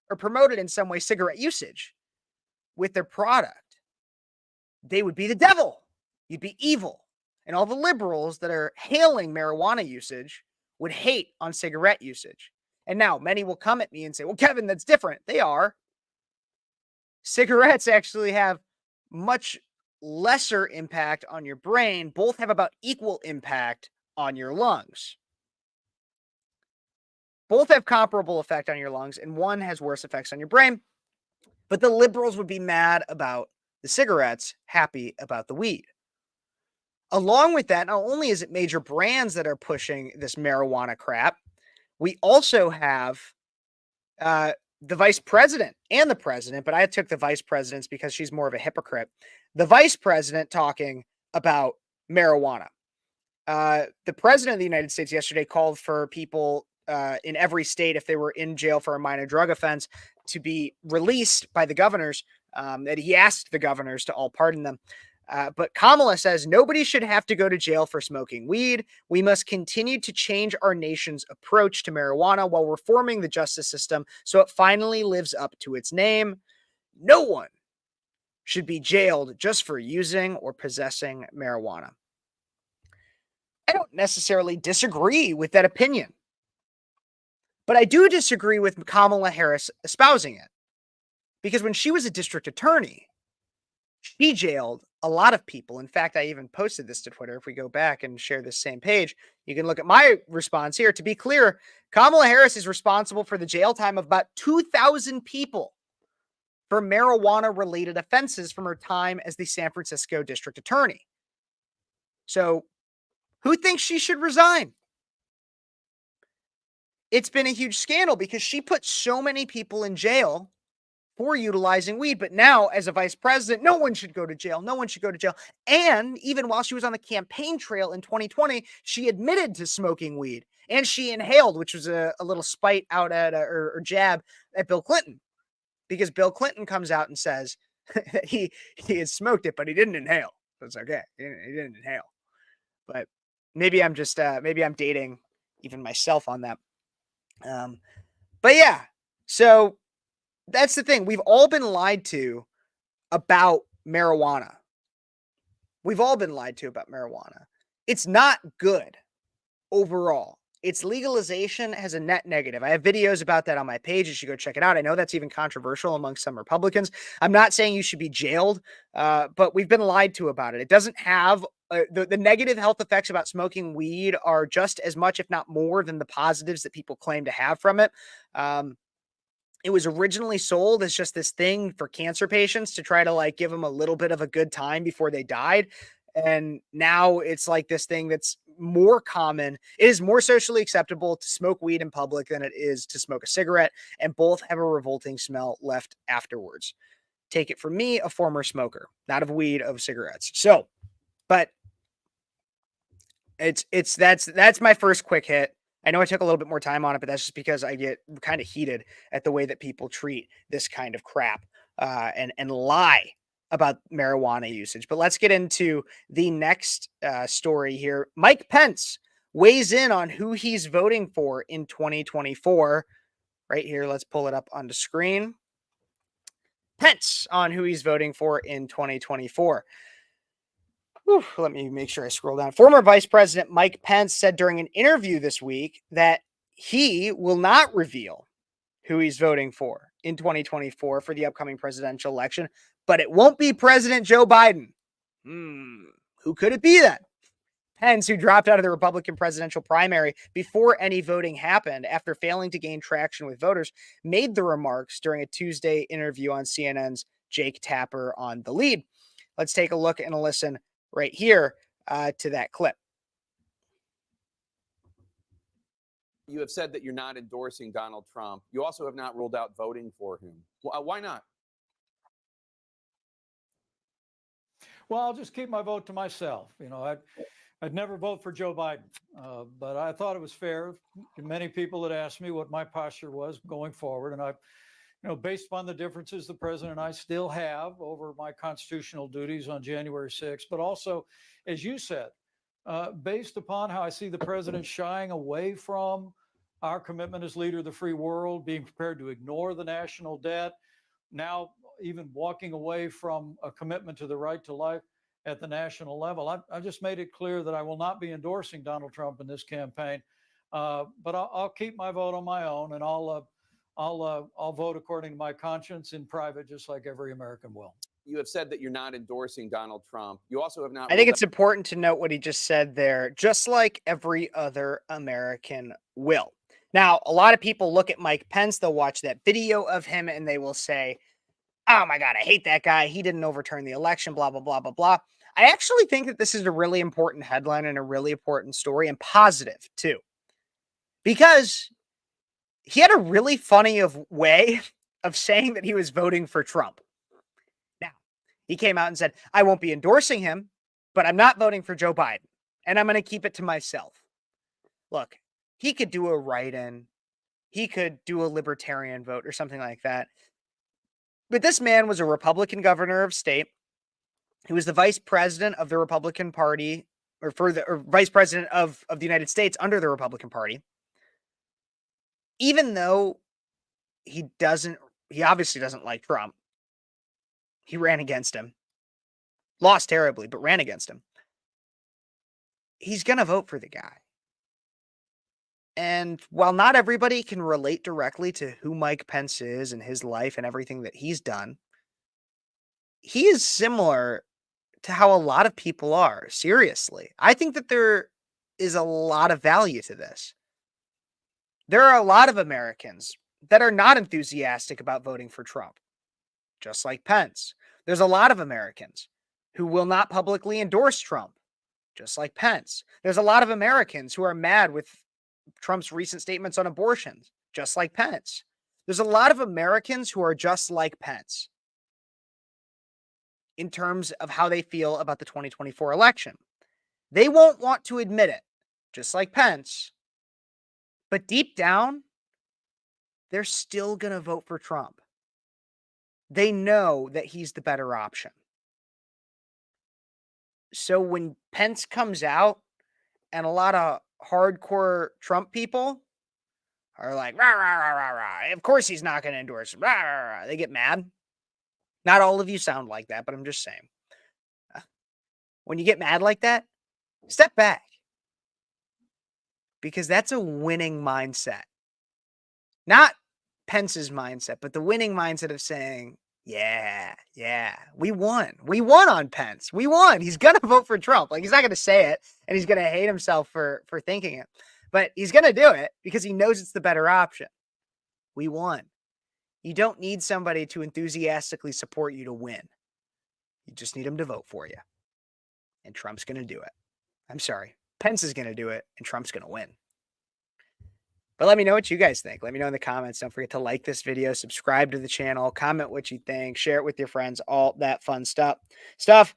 A: or promoted in some way cigarette usage with their product, they would be the devil. You'd be evil. And all the liberals that are hailing marijuana usage would hate on cigarette usage. And now many will come at me and say, well, Kevin, that's different. They are. Cigarettes actually have much lesser impact on your brain. Both have about equal impact on your lungs. Both have comparable effect on your lungs, and one has worse effects on your brain. But the liberals would be mad about the cigarettes, happy about the weed. Along with that, not only is it major brands that are pushing this marijuana crap, we also have the vice president and the president, but I took the vice president's because she's more of a hypocrite. The vice president talking about marijuana. The president of the United States yesterday called for people in every state, if they were in jail for a minor drug offense, to be released by the governors, that he asked the governors to all pardon them. But Kamala says nobody should have to go to jail for smoking weed. We must continue to change our nation's approach to marijuana while reforming the justice system so it finally lives up to its name. No one should be jailed just for using or possessing marijuana. I don't necessarily disagree with that opinion, but I do disagree with Kamala Harris espousing it, because when she was a district attorney, she jailed a lot of people. In fact, I even posted this to Twitter. If we go back and share this same page, you can look at my response here. To be clear, Kamala Harris is responsible for the jail time of about 2,000 people for marijuana-related offenses from her time as the San Francisco district attorney. So who thinks she should resign? It's been a huge scandal because she put so many people in jail for utilizing weed. But now, as a vice president, no one should go to jail. No one should go to jail. And even while she was on the campaign trail in 2020, she admitted to smoking weed. And she inhaled, which was a little spite out at or jab at Bill Clinton. Because Bill Clinton comes out and says that he had smoked it, but he didn't inhale. So it's okay. He didn't inhale. But maybe I'm just maybe I'm dating even myself on that. But yeah, so that's the thing. We've all been lied to about marijuana. We've all been lied to about marijuana. It's not good overall. its legalization has a net negative. I have videos about that on my page. You should go check it out. I know that's even controversial among some Republicans. I'm not saying you should be jailed, but we've been lied to about it. It doesn't have the negative health effects about smoking weed are just as much, if not more, than the positives that people claim to have from it. It was originally sold as just this thing for cancer patients to try to like give them a little bit of a good time before they died. And now it's like this thing that's more common. It is more socially acceptable to smoke weed in public than it is to smoke a cigarette. And both have a revolting smell left afterwards. Take it from me, a former smoker, not of weed, of cigarettes. So, but that's my first quick hit. I know I took a little bit more time on it, but that's just because I get kind of heated at the way that people treat this kind of crap and lie about marijuana usage. But let's get into the next story here. Mike Pence weighs in on who he's voting for in 2024. Right here, let's pull it up on the screen. Pence on who he's voting for in 2024. Whew, let me make sure I scroll down. Former Vice President Mike Pence said during an interview this week that he will not reveal who he's voting for in 2024 for the upcoming presidential election, but it won't be President Joe Biden. Who could it be then? Pence, who dropped out of the Republican presidential primary before any voting happened after failing to gain traction with voters, made the remarks during a Tuesday interview on CNN's Jake Tapper on The Lead. Let's take a look and a listen right here to that clip.
G: You have said that you're not endorsing Donald Trump. You also have not ruled out voting for him. Why not?
H: Well, I'll just keep my vote to myself. You know, I'd never vote for Joe Biden, but I thought it was fair. Many people had asked me what my posture was going forward, and I, you know, based upon the differences the president and I still have over my constitutional duties on January 6th, but also, as you said, based upon how I see the president shying away from our commitment as leader of the free world, being prepared to ignore the national debt, now even walking away from a commitment to the right to life at the national level. I've just made it clear that I will not be endorsing Donald Trump in this campaign, but I'll keep my vote on my own, and I'll vote according to my conscience in private, just like every American will.
G: You have said that you're not endorsing Donald Trump. You also have not.
A: I think it's important to note what he just said there, just like every other American will. Now, a lot of people look at Mike Pence, they'll watch that video of him, and they will say, oh my God, I hate that guy. He didn't overturn the election, blah, blah, blah, blah, blah. I actually think that this is a really important headline and a really important story, and positive too, because he had a really funny way of saying that he was voting for Trump. Now, he came out and said, I won't be endorsing him, but I'm not voting for Joe Biden, and I'm going to keep it to myself. Look, he could do a write-in. He could do a libertarian vote or something like that. But this man was a Republican governor of state. He was the vice president of the Republican Party, or vice president of the United States under the Republican Party. Even though he obviously doesn't like Trump. He ran against him. Lost terribly, but ran against him. He's going to vote for the guy. And while not everybody can relate directly to who Mike Pence is and his life and everything that he's done, he is similar to how a lot of people are. Seriously. I think that there is a lot of value to this. There are a lot of Americans that are not enthusiastic about voting for Trump, just like Pence. There's a lot of Americans who will not publicly endorse Trump, just like Pence. There's a lot of Americans who are mad with Trump's recent statements on abortions, just like Pence. There's a lot of Americans who are just like Pence in terms of how they feel about the 2024 election. They won't want to admit it, just like Pence. But deep down, they're still going to vote for Trump. They know that he's the better option. So when Pence comes out and a lot of hardcore Trump people are like, rah, rah, rah, rah, rah. Of course he's not going to endorse him. Rah, rah, rah. They get mad. Not all of you sound like that, but I'm just saying. When you get mad like that, step back. because that's a winning mindset. Not Pence's mindset, but the winning mindset of saying, yeah, we won. We won on Pence. We won. He's going to vote for Trump. Like, he's not going to say it, and he's going to hate himself for thinking it, but he's going to do it because he knows it's the better option. We won. You don't need somebody to enthusiastically support you to win. You just need them to vote for you. And Trump's going to do it. I'm sorry. Pence is going to do it, and Trump's going to win. But let me know what you guys think. Let me know in the comments. Don't forget to like this video, subscribe to the channel, comment what you think, share it with your friends, all that fun stuff.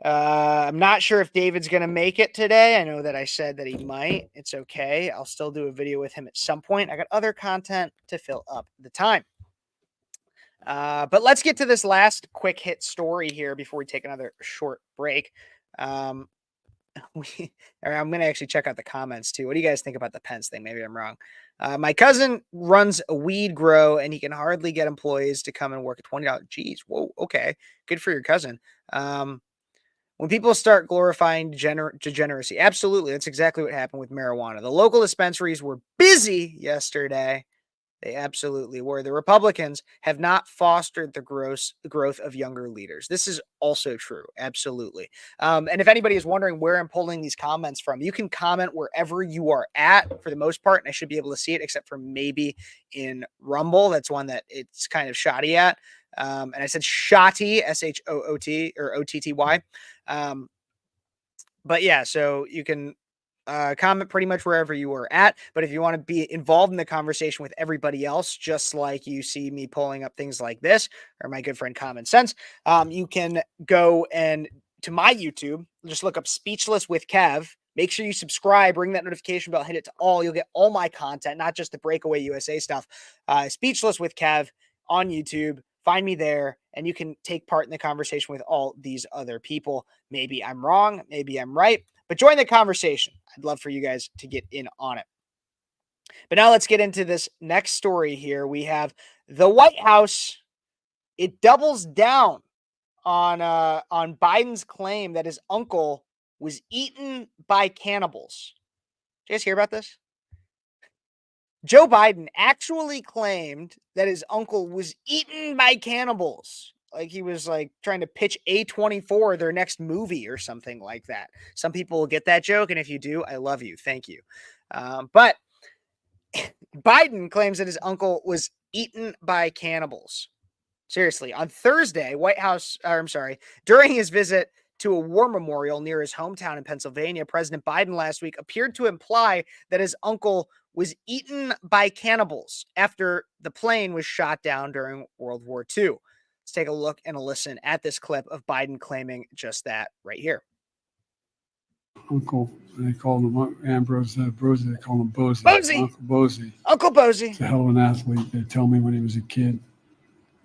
A: I'm not sure if David's going to make it today. I know that I said that he might. It's okay. I'll still do a video with him at some point. I got other content to fill up the time. But let's get to this last quick hit story here before we take another short break. I'm going to actually check out the comments too. What do you guys think about the Pence thing? Maybe I'm wrong. My cousin runs a weed grow and he can hardly get employees to come and work at $20. Geez. Whoa. Okay. Good for your cousin. When people start glorifying degeneracy, absolutely. That's exactly what happened with marijuana. The local dispensaries were busy yesterday. They absolutely were. The Republicans have not fostered the growth of younger leaders. This is also true. Absolutely. And if anybody is wondering where I'm pulling these comments from, you can comment wherever you are at for the most part, and I should be able to see it, except for maybe in Rumble. That's one that it's kind of shoddy at. And I said shotty, S-H-O-O-T or O-T-T-Y. But yeah, so you can comment pretty much wherever you are at. But if you want to be involved in the conversation with everybody else, just like you see me pulling up things like this, or my good friend Common Sense, you can go and to my YouTube, just look up Speechless with Kev. Make sure you subscribe, ring that notification bell, hit it to all. You'll get all my content, not just the Breakaway USA stuff. Speechless with Kev on YouTube. Find me there, and you can take part in the conversation with all these other people. Maybe I'm wrong, maybe I'm right, but join the conversation. I'd love for you guys to get in on it. But now let's get into this next story here. We have the White House. It doubles down on Biden's claim that his uncle was eaten by cannibals. Did you guys hear about this? Joe Biden actually claimed that his uncle was eaten by cannibals. Like he was like trying to pitch A24, their next movie or something like that. Some people will get that joke. And if you do, I love you. Thank you. But Biden claims that his uncle was eaten by cannibals. Seriously, on Thursday, during his visit to a war memorial near his hometown in Pennsylvania, President Biden last week appeared to imply that his uncle was eaten by cannibals after the plane was shot down during World War II. Let's take a look and a listen at this clip of Biden claiming just that right here.
I: Uncle, they called him Ambrose Brosey, they call him Bosey.
A: Bosey!
I: Uncle Bosey.
A: Uncle Bosey.
I: He's a hell of an athlete, they tell me, when he was a kid.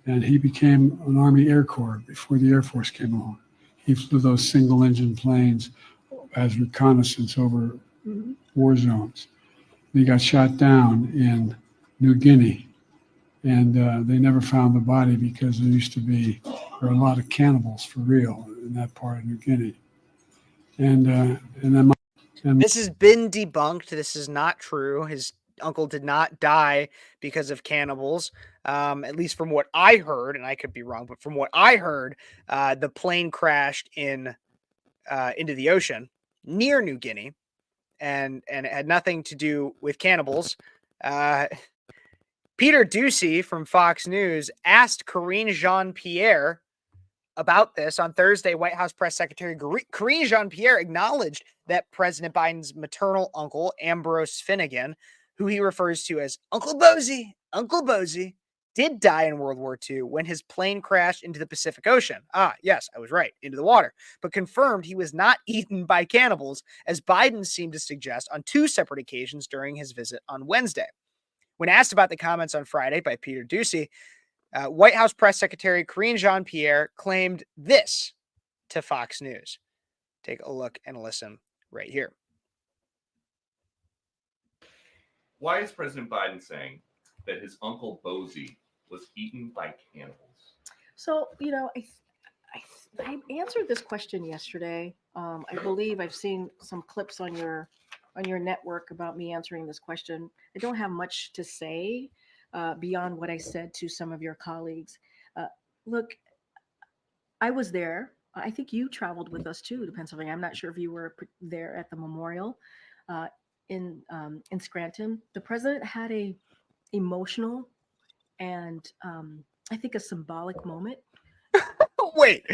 I: And he became an Army Air Corps before the Air Force came along. He flew those single-engine planes as reconnaissance over war zones. He got shot down in New Guinea, and they never found the body because there were a lot of cannibals for real in that part of New Guinea. And then
A: this has been debunked. This is not true. His uncle did not die because of cannibals. At least from what I heard, and I could be wrong, but from what I heard, the plane crashed into the ocean near New Guinea, and it had nothing to do with cannibals. Peter Doocy from Fox News asked Karine Jean-Pierre about this on Thursday. White House Press Secretary Karine Jean-Pierre acknowledged that President Biden's maternal uncle, Ambrose Finnegan, who he refers to as Uncle Bosey, did die in World War II when his plane crashed into the Pacific Ocean. Yes, I was right, into the water, but confirmed he was not eaten by cannibals, as Biden seemed to suggest on two separate occasions during his visit on Wednesday. When asked about the comments on Friday by Peter Doocy, White House Press Secretary Karine Jean-Pierre claimed this to Fox News. Take a look and listen right here.
J: Why is President Biden saying that his Uncle Bosey was eaten by cannibals?
K: So, I answered this question yesterday. I believe I've seen some clips on your on your network about me answering this question. I don't have much to say beyond what I said to some of your colleagues. Look, I was there. I think you traveled with us too to Pennsylvania. I'm not sure if you were there at the memorial uh, in Scranton. The president had a emotional and I think a symbolic moment.
A: Wait.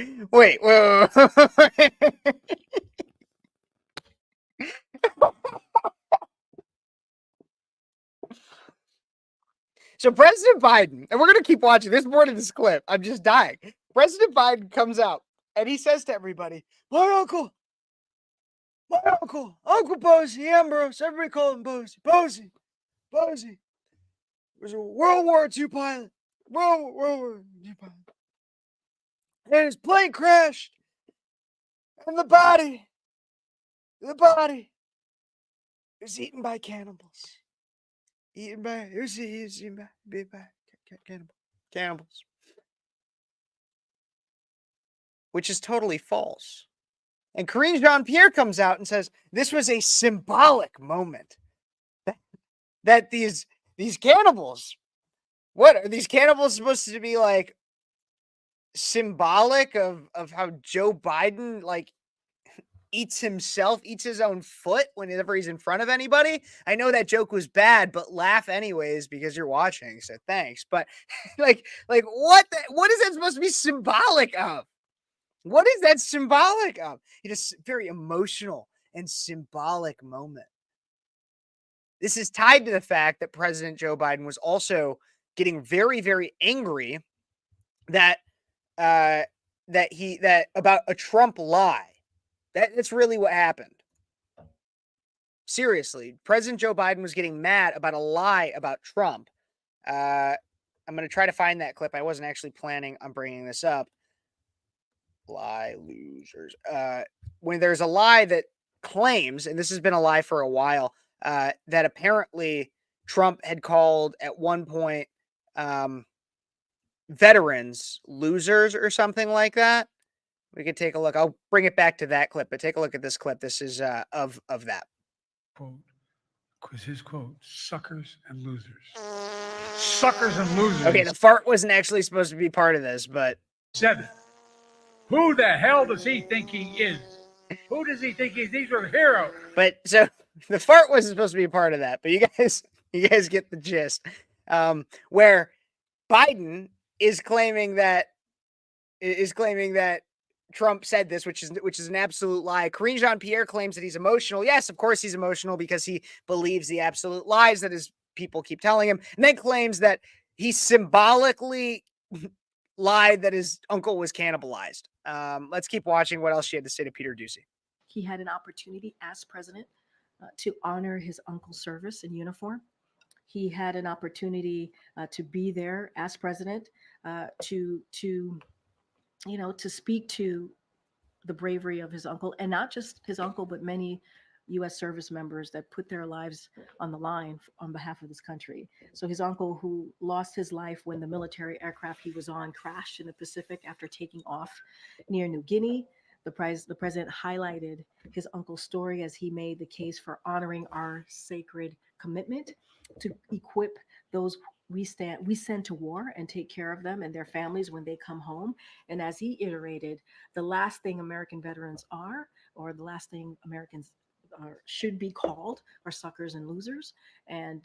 A: So President Biden, and we're going to keep watching. There's more to this clip. I'm just dying. President Biden comes out and he says to everybody, my uncle, Uncle Posey, Ambrose, everybody call him Posey. Posey was a World War II pilot. World War II pilot. And his plane crashed. And the body was eaten by cannibals. Eaten by cannibals. Which is totally false. And Karine Jean-Pierre comes out and says this was a symbolic moment. That these cannibals, what are these cannibals supposed to be like symbolic of how Joe Biden like eats his own foot whenever he's in front of anybody? I know that joke was bad, but laugh anyways because you're watching, so thanks. But like what is that supposed to be symbolic of? What is that symbolic of? It is very emotional and symbolic moment. This is tied to the fact that President Joe Biden was also getting very, very angry that about a Trump lie. That's really what happened. Seriously, President Joe Biden was getting mad about a lie about Trump. I'm going to try to find that clip. I wasn't actually planning on bringing this up. Lie losers. When there's a lie that claims, and this has been a lie for a while, that apparently Trump had called at one point veterans losers or something like that. We could take a look. I'll bring it back to that clip, but take a look at this clip. This is of that.
I: Quote, because his quote, suckers and losers. Suckers and losers.
A: Okay, the fart wasn't actually supposed to be part of this, but...
I: Said, who the hell does he think he is? Who does he think he is? These are heroes.
A: But so the fart wasn't supposed to be a part of that, but you guys get the gist. Where Biden is claiming that Trump said this, which is an absolute lie. Karine Jean-Pierre claims that he's emotional. Yes, of course he's emotional because he believes the absolute lies that his people keep telling him, and then claims that he symbolically lied that his uncle was cannibalized. Let's keep watching what else she had to say to Peter Doocy.
K: He had an opportunity as president to honor his uncle's service in uniform. He had an opportunity to be there as president to speak to the bravery of his uncle, and not just his uncle, but many U.S. service members that put their lives on the line on behalf of this country. So his uncle, who lost his life when the military aircraft he was on crashed in the Pacific after taking off near New Guinea, the president highlighted his uncle's story as he made the case for honoring our sacred commitment to equip those we send to war and take care of them and their families when they come home. And as he iterated, the last thing American veterans are, or the last thing Americans should be called, are suckers and losers. And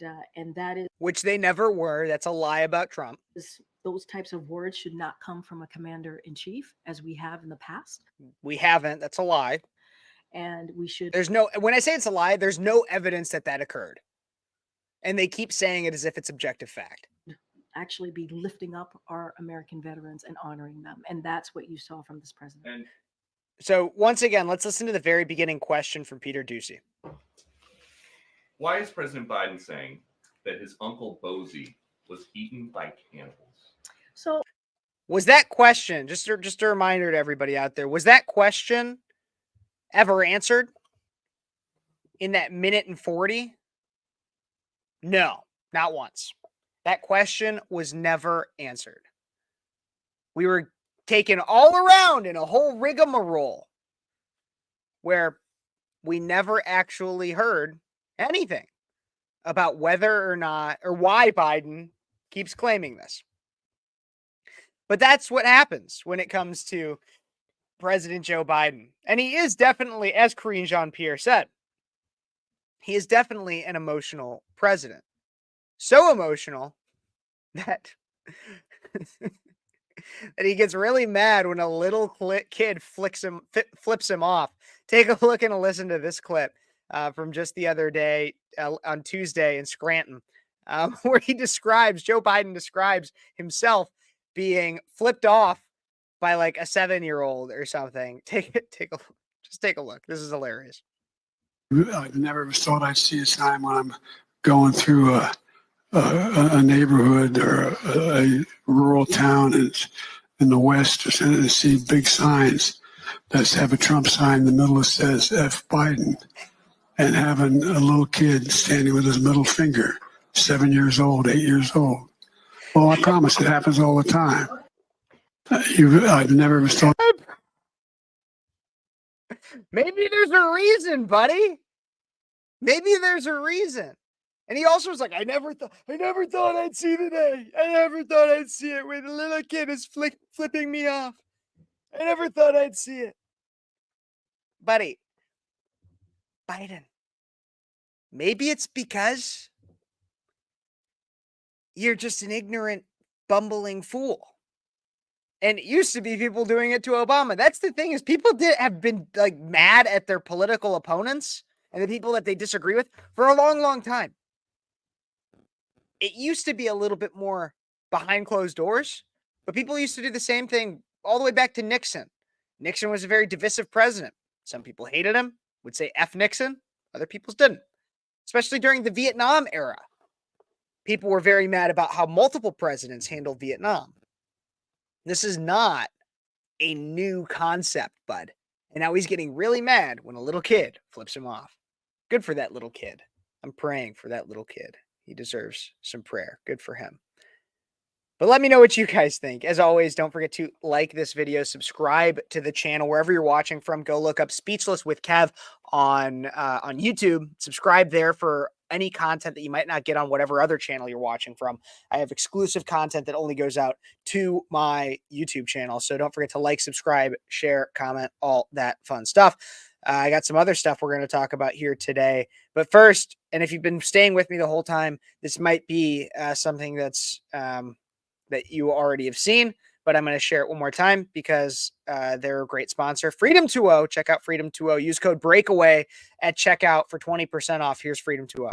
K: that is,
A: which they never were. That's a lie about Trump.
K: Those types of words should not come from a commander in chief, as we have in the past.
A: We haven't. That's a lie.
K: And we should.
A: When I say it's a lie, there's no evidence that occurred. And they keep saying it as if it's objective fact.
K: Actually be lifting up our American veterans and honoring them. And that's what you saw from this president.
J: And
A: so once again, let's listen to the very beginning question from Peter Doocy.
J: Why is President Biden saying that his uncle Bosie was eaten by cannibals?
K: So
A: was that question, just a reminder to everybody out there, was that question ever answered in that minute and 40? No, not once. That question was never answered. We were taken all around in a whole rigmarole where we never actually heard anything about whether or not or why Biden keeps claiming this. But that's what happens when it comes to President Joe Biden. And he is definitely, as Karine Jean-Pierre said, he is definitely an emotional president. So emotional that that he gets really mad when a little kid flips him off. Take a look and listen to this clip from just the other day on Tuesday in Scranton, where Joe Biden describes himself being flipped off by like a 7-year-old or something. Take a look. This is hilarious.
I: I never thought I'd see a time when I'm going through a neighborhood or a rural town in the West and see big signs that have a Trump sign in the middle that says F Biden, and having a little kid standing with his middle finger, 7 years old, 8 years old. Well, I promise it happens all the time. I've never thought.
A: Maybe there's a reason, buddy. Maybe there's a reason. And he also was like, I never thought I'd see the day. I never thought I'd see it when a little kid is flipping me off. I never thought I'd see it. Buddy, Biden, maybe it's because you're just an ignorant, bumbling fool. And it used to be people doing it to Obama. That's the thing, is people have been like mad at their political opponents and the people that they disagree with for a long, long time. It used to be a little bit more behind closed doors, but people used to do the same thing all the way back to Nixon. Nixon was a very divisive president. Some people hated him, would say F Nixon. Other people didn't, especially during the Vietnam era. People were very mad about how multiple presidents handled Vietnam. This is not a new concept, bud. And now he's getting really mad when a little kid flips him off. Good for that little kid. I'm praying for that little kid. He deserves some prayer. Good for him. But let me know what you guys think. As always, don't forget to like this video, subscribe to the channel wherever you're watching from. Go look up Speechless with Kev on YouTube. Subscribe there for any content that you might not get on whatever other channel you're watching from. I have exclusive content that only goes out to my YouTube channel. So don't forget to like, subscribe, share, comment, all that fun stuff. I got some other stuff we're going to talk about here today. But first, and if you've been staying with me the whole time, this might be something that's that you already have seen, but I'm going to share it one more time because they're a great sponsor. Freedom 2.0. Check out Freedom 2.0. Use code BREAKAWAY at checkout for 20% off. Here's Freedom 2.0.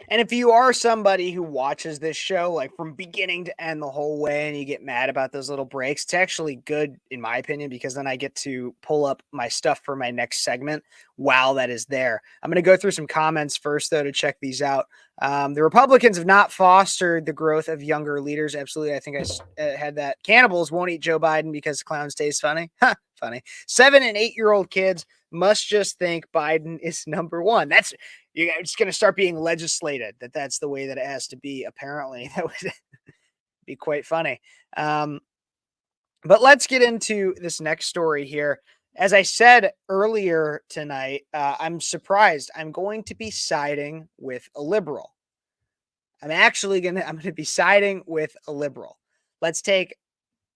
A: And if you are somebody who watches this show like from beginning to end the whole way and you get mad about those little breaks, it's actually good in my opinion, because then I get to pull up my stuff for my next segment while that is there. I'm going to go through some comments first, though, to check these out. The Republicans have not fostered the growth of younger leaders. Absolutely. I think I had that. Cannibals won't eat Joe Biden because clown stays funny. Funny. 7 and 8-year-old kids must just think Biden is number one. It's going to start being legislated that's the way that it has to be. Apparently, that would be quite funny. But let's get into this next story here. As I said earlier tonight, I'm surprised. I'm going to be siding with a liberal. I'm going to be siding with a liberal. Let's take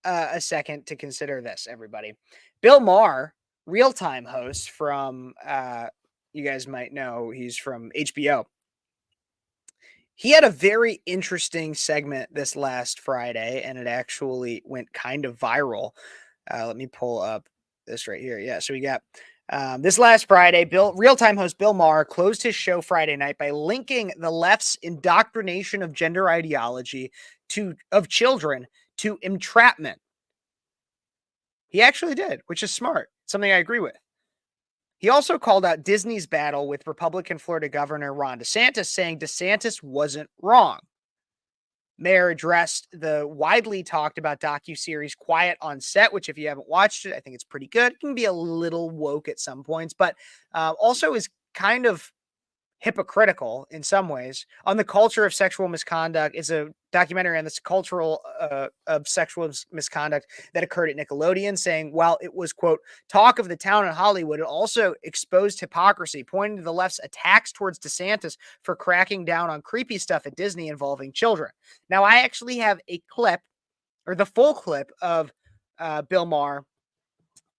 A: a second to consider this, everybody. Bill Maher, real-time host from, you guys might know, he's from HBO. He had a very interesting segment this last Friday, and it actually went kind of viral. Let me pull up this right here. Yeah, so we got this last Friday, real-time host Bill Maher closed his show Friday night by linking the left's indoctrination of gender ideology of children to entrapment. He actually did, which is smart. Something I agree with. He also called out Disney's battle with Republican Florida Governor Ron DeSantis, saying DeSantis wasn't wrong. Maher addressed the widely talked about docuseries Quiet on Set, which if you haven't watched it, I think it's pretty good. It can be a little woke at some points, but also is kind of hypocritical in some ways on the culture of sexual misconduct. It's a documentary on this cultural of sexual misconduct that occurred at Nickelodeon, saying while it was, quote, talk of the town in Hollywood, it also exposed hypocrisy, pointing to the left's attacks towards DeSantis for cracking down on creepy stuff at Disney involving children. Now, I actually have a clip, or the full clip of Bill Maher,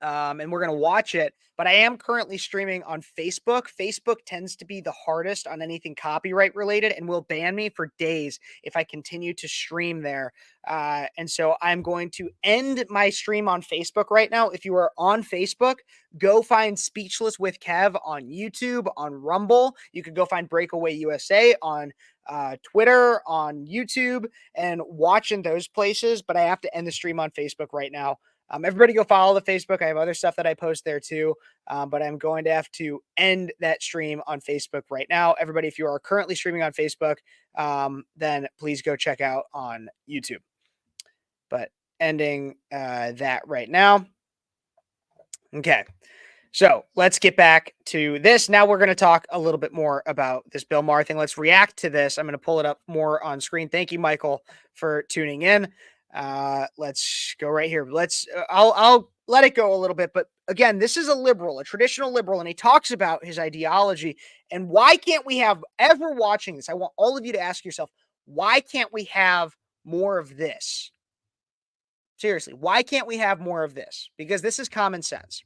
A: and we're going to watch it, but I am currently streaming on Facebook. Facebook tends to be the hardest on anything copyright related and will ban me for days if I continue to stream there. And so I'm going to end my stream on Facebook right now. If you are on Facebook, go find Speechless with Kev on YouTube, on Rumble. You could go find Breakaway USA on Twitter, on YouTube, and watch in those places. But I have to end the stream on Facebook right now. Everybody go follow the Facebook. I have other stuff that I post there too, but I'm going to have to end that stream on Facebook right now. Everybody, if you are currently streaming on Facebook, then please go check out on YouTube. But ending that right now. Okay. So let's get back to this. Now we're going to talk a little bit more about this Bill Maher thing. Let's react to this. I'm going to pull it up more on screen. Thank you, Michael, for tuning in. Let's go right here. I'll let it go a little bit, but again, this is a liberal, a traditional liberal, and he talks about his ideology. And why can't we have, ever watching this, I want all of you to ask yourself, why can't we have more of this? Seriously, why can't we have more of this? Because this is common sense.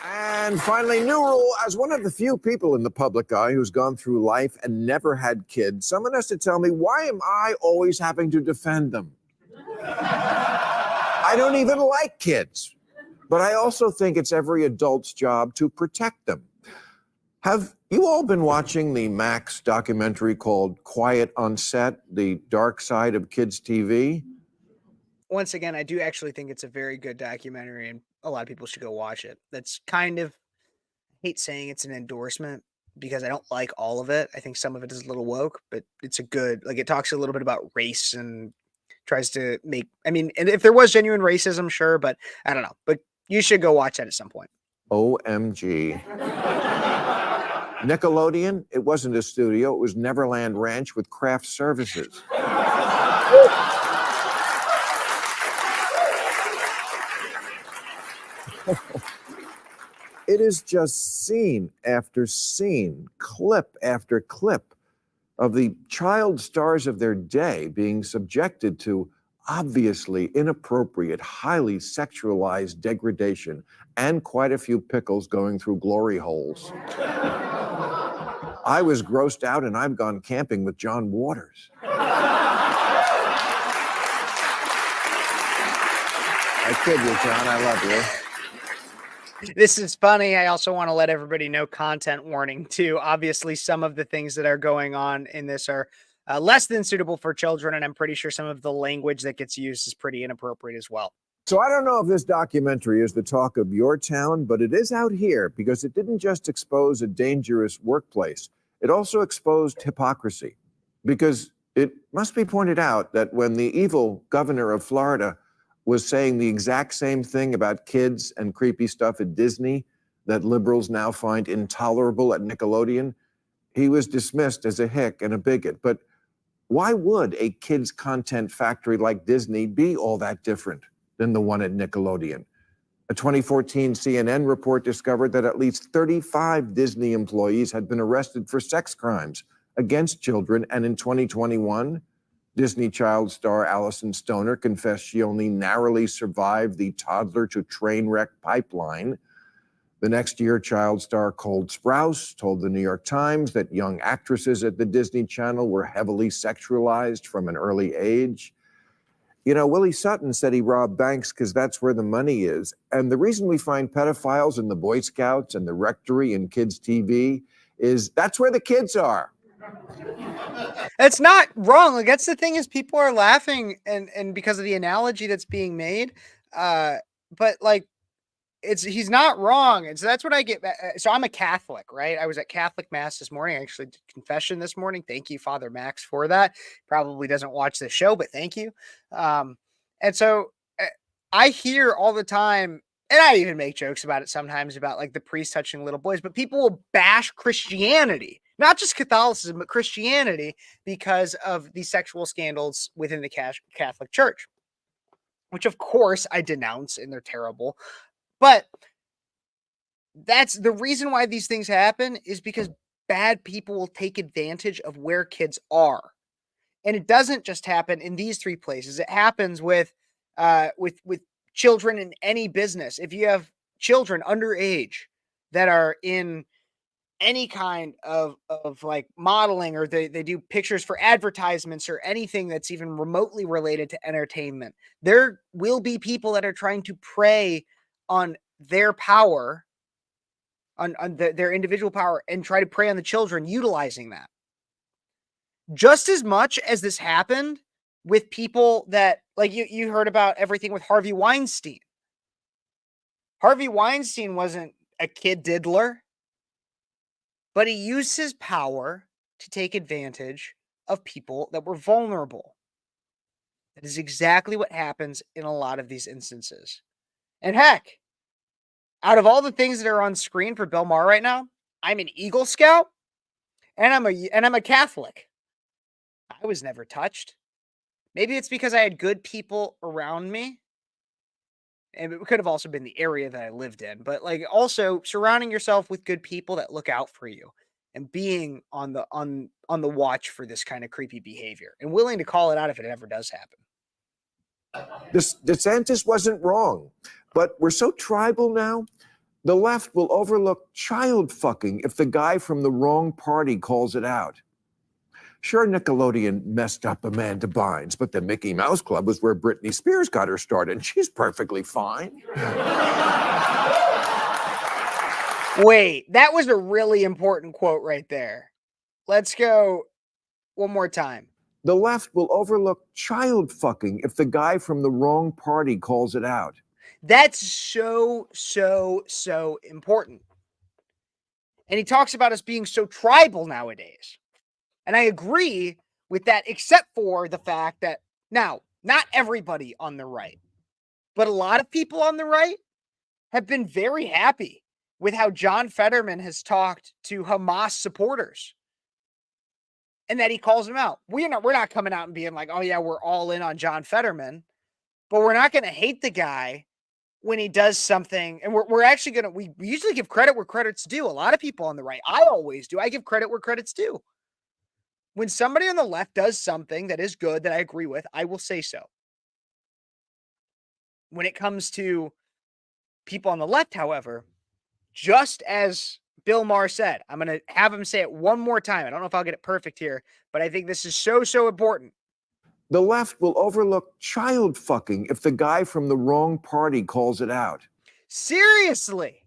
L: And finally, new rule. As one of the few people in the public eye who's gone through life and never had kids, someone has to tell me, why am I always having to defend them? I don't even like kids, but I also think it's every adult's job to protect them. Have you all been watching the Max documentary called Quiet on Set, the dark side of kids' TV?
A: Once again, I do actually think it's a very good documentary, and a lot of people should go watch it. That's kind of, I hate saying it's an endorsement because I don't like all of it. I think some of it is a little woke, but it's a good, like, it talks a little bit about race and tries to make, I mean, and if there was genuine racism, sure, but I don't know. But you should go watch that at some point.
L: OMG. Nickelodeon, it wasn't a studio. It was Neverland Ranch with craft services. It is just scene after scene, clip after clip of the child stars of their day being subjected to obviously inappropriate, highly sexualized degradation, and quite a few pickles going through glory holes. I was grossed out, and I've gone camping with John Waters. I kid you, John. I love you.
A: This is funny. I also want to let everybody know, content warning too. Obviously, some of the things that are going on in this are less than suitable for children, and I'm pretty sure some of the language that gets used is pretty inappropriate as well.
L: So I don't know if this documentary is the talk of your town, but it is out here because it didn't just expose a dangerous workplace. It also exposed hypocrisy, because it must be pointed out that when the evil governor of Florida was saying the exact same thing about kids and creepy stuff at Disney that liberals now find intolerable at Nickelodeon, he was dismissed as a hick and a bigot. But why would a kids' content factory like Disney be all that different than the one at Nickelodeon? A 2014 CNN report discovered that at least 35 Disney employees had been arrested for sex crimes against children, and in 2021, Disney child star Allison Stoner confessed she only narrowly survived the toddler to train wreck pipeline. The next year, child star Cole Sprouse told the New York Times that young actresses at the Disney Channel were heavily sexualized from an early age. You know, Willie Sutton said he robbed banks because that's where the money is. And the reason we find pedophiles in the Boy Scouts and the Rectory and kids' TV is that's where the kids are.
A: That's not wrong. Like, that's the thing, is people are laughing and because of the analogy that's being made. But like, he's not wrong. And so that's what I get. So I'm a Catholic, right? I was at Catholic Mass this morning. I actually did confession this morning. Thank you, Father Max, for that. Probably doesn't watch this show, but thank you. And so I hear all the time, and I even make jokes about it sometimes about like the priest touching little boys, but people will bash Christianity, not just Catholicism, but Christianity because of the sexual scandals within the Catholic Church, which of course I denounce and they're terrible. But that's the reason why these things happen is because bad people will take advantage of where kids are. And it doesn't just happen in these three places. It happens with children in any business. If you have children underage that are in any kind of like modeling, or they do pictures for advertisements or anything that's even remotely related to entertainment, there will be people that are trying to prey on their power, on their individual power, and try to prey on the children utilizing that. Just as much as this happened with people that, like you heard about everything with Harvey Weinstein. Harvey Weinstein wasn't a kid diddler, but he used his power to take advantage of people that were vulnerable. That is exactly what happens in a lot of these instances. And heck, out of all the things that are on screen for Bill Maher right now, I'm an Eagle Scout and I'm a Catholic. I was never touched. Maybe it's because I had good people around me. And it could have also been the area that I lived in, but like also surrounding yourself with good people that look out for you and being on the watch for this kind of creepy behavior and willing to call it out if it ever does happen.
L: DeSantis wasn't wrong, but we're so tribal now. The left will overlook child fucking if the guy from the wrong party calls it out. Sure, Nickelodeon messed up Amanda Bynes, but the Mickey Mouse Club was where Britney Spears got her started, and she's perfectly fine.
A: Wait, that was a really important quote right there. Let's go one more time.
L: The left will overlook child fucking if the guy from the wrong party calls it out.
A: That's so important. And he talks about us being so tribal nowadays. And I agree with that, except for the fact that now, not everybody on the right, but a lot of people on the right have been very happy with how John Fetterman has talked to Hamas supporters and that he calls them out. We're not coming out and being like, oh yeah, we're all in on John Fetterman, but we're not going to hate the guy when he does something. And we're actually going to, we usually give credit where credit's due. A lot of people on the right, I always do. I give credit where credit's due. When somebody on the left does something that is good, that I agree with, I will say so. When it comes to people on the left, however, just as Bill Maher said, I'm going to have him say it one more time. I don't know if I'll get it perfect here, but I think this is so important.
L: The left will overlook child fucking if the guy from the wrong party calls it out.
A: Seriously.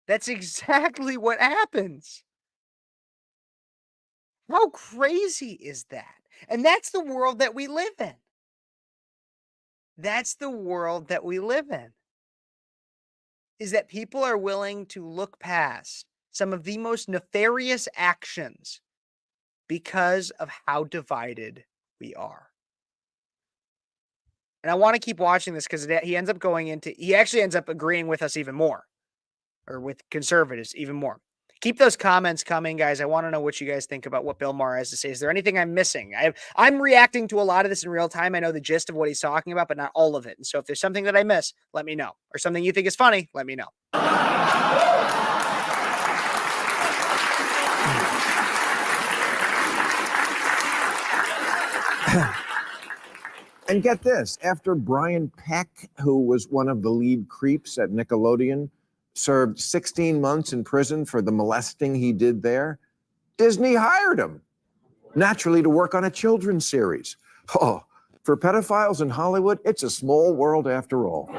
A: That's exactly what happens. How crazy is that? And that's the world that we live in. Is that people are willing to look past some of the most nefarious actions because of how divided we are. And I want to keep watching this because he actually ends up agreeing with us even more. Or with conservatives even more. Keep those comments coming, guys. I want to know what you guys think about what Bill Maher has to say. Is there anything I'm missing? I'm reacting to a lot of this in real time. I know the gist of what he's talking about, but not all of it. And so if there's something that I miss, let me know. Or something you think is funny, let me know.
L: And get this, after Brian Peck, who was one of the lead creeps at Nickelodeon, served 16 months in prison for the molesting he did there, Disney hired him, naturally, to work on a children's series. Oh, for pedophiles in Hollywood, it's a small world after all.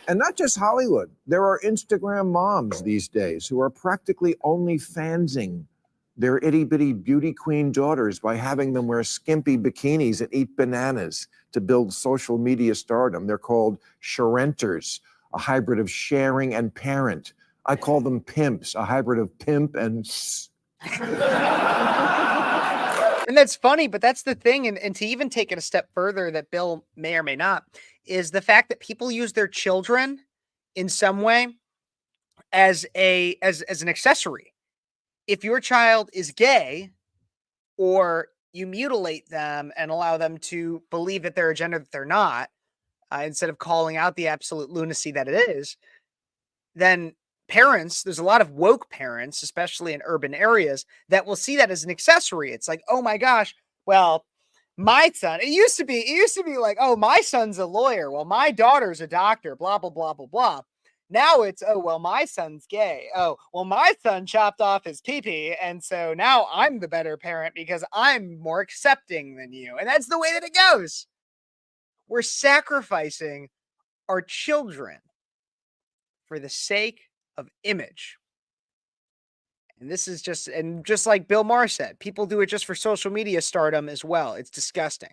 L: And not just Hollywood. There are Instagram moms these days who are practically only fansing their itty-bitty beauty queen daughters by having them wear skimpy bikinis and eat bananas to build social media stardom. They're called sharenters, a hybrid of sharing and parent. I call them pimps, a hybrid of pimp and...
A: And that's funny, but that's the thing. And to even take it a step further that Bill may or may not, is the fact that people use their children in some way as an accessory. If your child is gay, or you mutilate them and allow them to believe that they're a gender that they're not, instead of calling out the absolute lunacy that it is, then parents, there's a lot of woke parents, especially in urban areas, that will see that as an accessory. It's like, oh my gosh, well, my son, it used to be like, oh, my son's a lawyer. Well, my daughter's a doctor, blah, blah, blah, blah, blah. Now it's, oh, well, my son's gay. Oh, well, my son chopped off his pee-pee, and so now I'm the better parent because I'm more accepting than you. And that's the way that it goes. We're sacrificing our children for the sake of image. And this is just like Bill Maher said, people do it just for social media stardom as well. It's disgusting.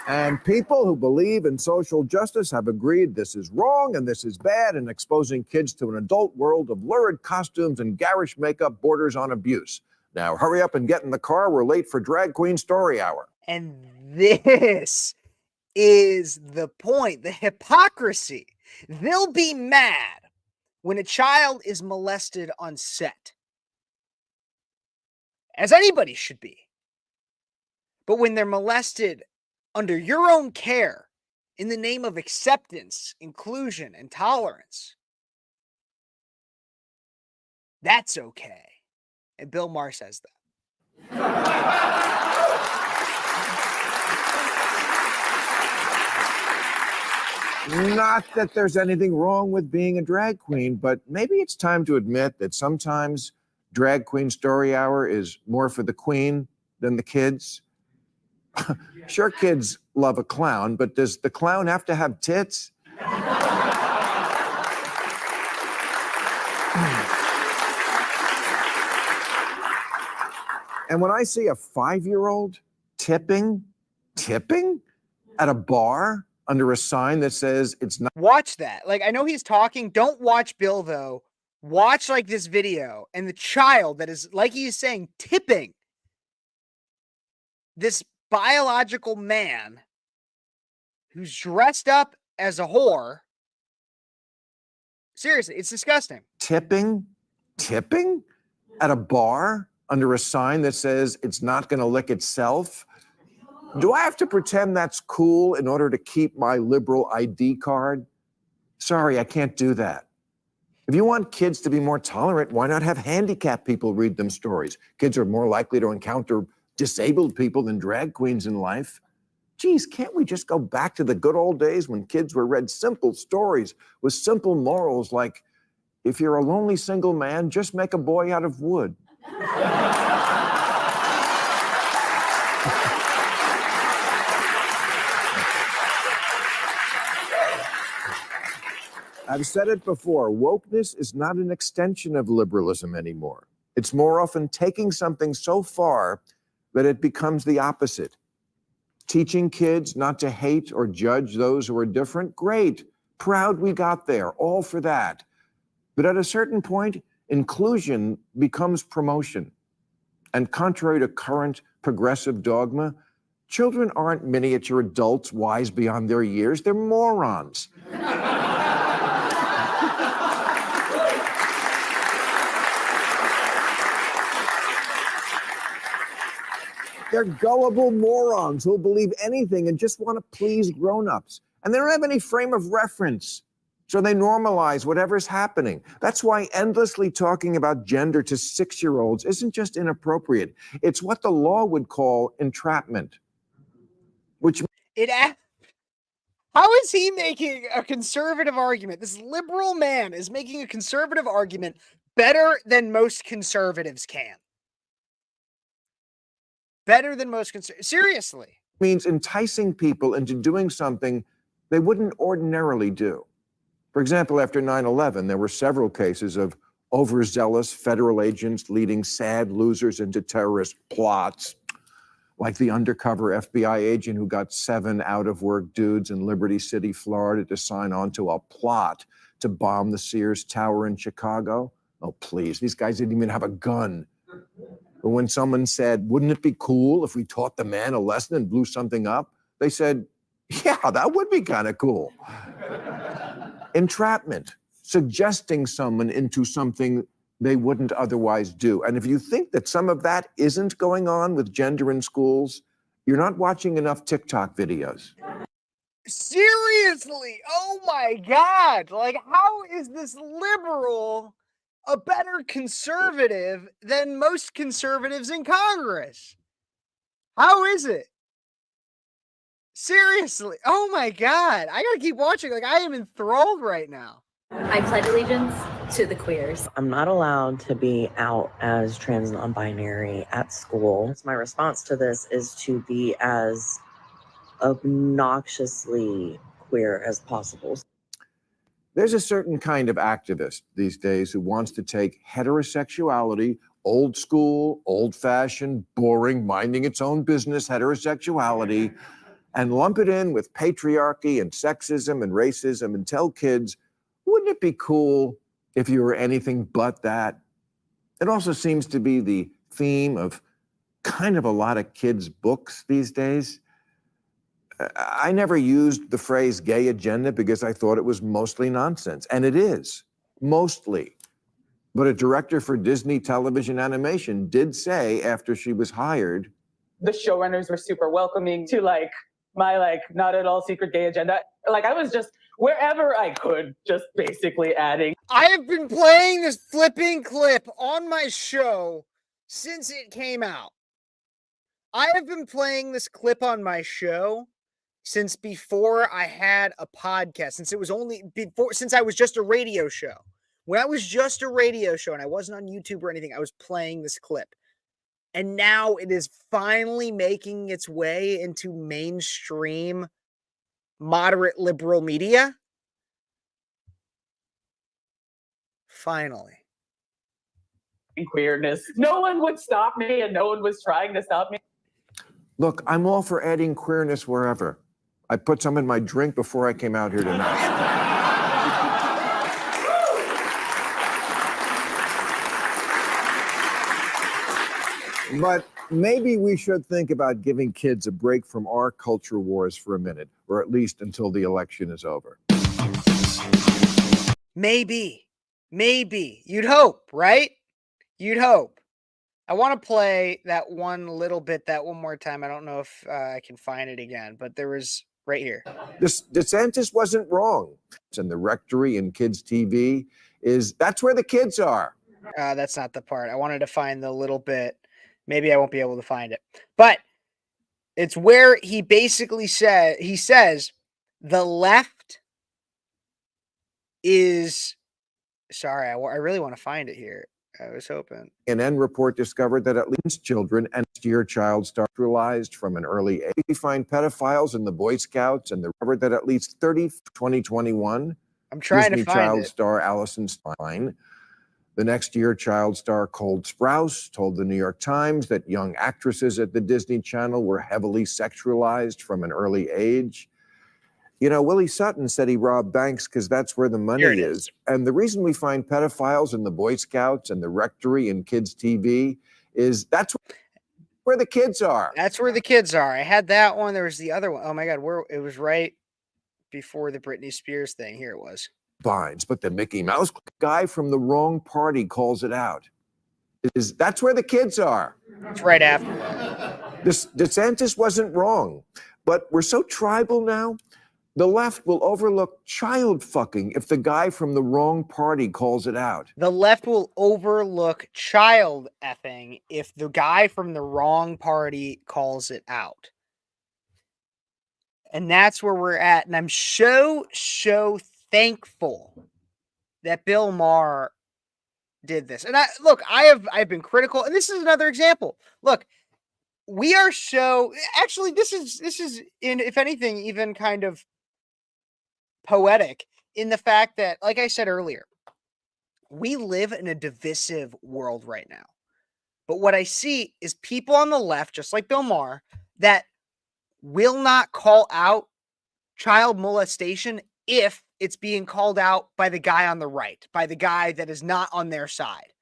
L: And people who believe in social justice have agreed this is wrong and this is bad, and exposing kids to an adult world of lurid costumes and garish makeup borders on abuse. Now, hurry up and get in the car. We're late for Drag Queen Story Hour.
A: And this is the point, the hypocrisy. They'll be mad when a child is molested on set, as anybody should be. But when they're molested under your own care, in the name of acceptance, inclusion, and tolerance, that's okay. And Bill Maher says that.
L: Not that there's anything wrong with being a drag queen, but maybe it's time to admit that sometimes Drag Queen Story Hour is more for the queen than the kids. Sure, kids love a clown, but does the clown have to have tits? And when I see a 5-year-old tipping at a bar under a sign that says it's not...
A: Watch that. Like, I know he's talking. Don't watch Bill, though. Watch, like, this video. And the child that is, like he's saying, tipping this biological man who's dressed up as a whore. Seriously, it's disgusting.
L: Tipping at a bar under a sign that says it's not going to lick itself? Do I have to pretend that's cool in order to keep my liberal ID card? Sorry, I can't do that. If you want kids to be more tolerant, why not have handicapped people read them stories? Kids are more likely to encounter disabled people than drag queens in life. Geez, can't we just go back to the good old days when kids were read simple stories with simple morals like, if you're a lonely single man, just make a boy out of wood. I've said it before, wokeness is not an extension of liberalism anymore. It's more often taking something so far that it becomes the opposite. Teaching kids not to hate or judge those who are different, great. Proud we got there, all for that. But at a certain point, inclusion becomes promotion. And contrary to current progressive dogma, children aren't miniature adults wise beyond their years, they're morons. They're gullible morons who'll believe anything and just want to please grown-ups. And they don't have any frame of reference. So they normalize whatever's happening. That's why endlessly talking about gender to 6-year-olds isn't just inappropriate. It's what the law would call entrapment.
A: How is he making a conservative argument? This liberal man is making a conservative argument better than most conservatives can. Better than most seriously.
L: Means enticing people into doing something they wouldn't ordinarily do. For example, after 9/11, there were several cases of overzealous federal agents leading sad losers into terrorist plots, like the undercover FBI agent who got 7 out-of-work dudes in Liberty City, Florida, to sign on to a plot to bomb the Sears Tower in Chicago. Oh, please, these guys didn't even have a gun. But when someone said, wouldn't it be cool if we taught the man a lesson and blew something up? They said, yeah, that would be kind of cool. Entrapment, suggesting someone into something they wouldn't otherwise do. And if you think that some of that isn't going on with gender in schools, you're not watching enough TikTok videos.
A: Seriously, oh my God. Like, how is this liberal a better conservative than most conservatives in Congress? How is it? Seriously, oh my God. I gotta keep watching. Like, I am enthralled right now.
M: I pledge allegiance to the queers.
N: I'm not allowed to be out as trans non-binary at school. My response to this is to be as obnoxiously queer as possible.
L: There's a certain kind of activist these days who wants to take heterosexuality, old school, old-fashioned, boring, minding its own business heterosexuality, and lump it in with patriarchy and sexism and racism and tell kids, wouldn't it be cool if you were anything but that? It also seems to be the theme of kind of a lot of kids' books these days. I never used the phrase gay agenda because I thought it was mostly nonsense, and it is, mostly. But a director for Disney Television Animation did say after she was hired,
O: the showrunners were super welcoming to my not at all secret gay agenda. Like I was just wherever I could, just basically adding.
A: I have been playing this flipping clip on my show since it came out. I have been playing this clip on my show since before I had a podcast, since I was just a radio show. When I was just a radio show and I wasn't on YouTube or anything, I was playing this clip. And now it is finally making its way into mainstream moderate liberal media. Finally.
O: Queerness. No one would stop me and no one was trying to stop me.
L: look, I'm all for adding queerness wherever. I put some in my drink before I came out here tonight. But maybe we should think about giving kids a break from our culture wars for a minute, or at least until the election is over.
A: Maybe. You'd hope, right? You'd hope. I want to play that one little bit, that one more time. I don't know if I can find it again, but there was right here.
L: DeSantis wasn't wrong. And the rectory and kids' TV that's where the kids are.
A: That's not the part. I wanted to find the little bit. Maybe I won't be able to find it. But it's where he basically says the left is, sorry, I really want to find it here. I was hoping.
L: An N report discovered that at least children and year child sterilized from an early age. We find pedophiles in the Boy Scouts and the covered that at least 2021.
A: I'm trying
L: Disney
A: to find
L: child
A: it.
L: star Allison Stein. The next year, child star Cold Sprouse told the New York Times that young actresses at the Disney Channel were heavily sexualized from an early age. You know, Willie Sutton said he robbed banks because that's where the money is. And the reason we find pedophiles in the Boy Scouts and the rectory and kids' TV is that's where the kids are.
A: That's where the kids are. I had that one. There was the other one. Oh my God, it was right before the Britney Spears thing. Here it was.
L: Vines, but the Mickey Mouse guy from the wrong party calls it out. That's where the kids are.
A: It's right after that.
L: DeSantis wasn't wrong, but we're so tribal now. The left will overlook child fucking if the guy from the wrong party calls it out.
A: The left will overlook child effing if the guy from the wrong party calls it out. And that's where we're at. And I'm so thankful that Bill Maher did this. And I've been critical. And this is another example. Look, we are so actually this is in if anything even kind of poetic in the fact that, like I said earlier, we live in a divisive world right now. But what I see is people on the left, just like Bill Maher, that will not call out child molestation if it's being called out by the guy on the right, by the guy that is not on their side.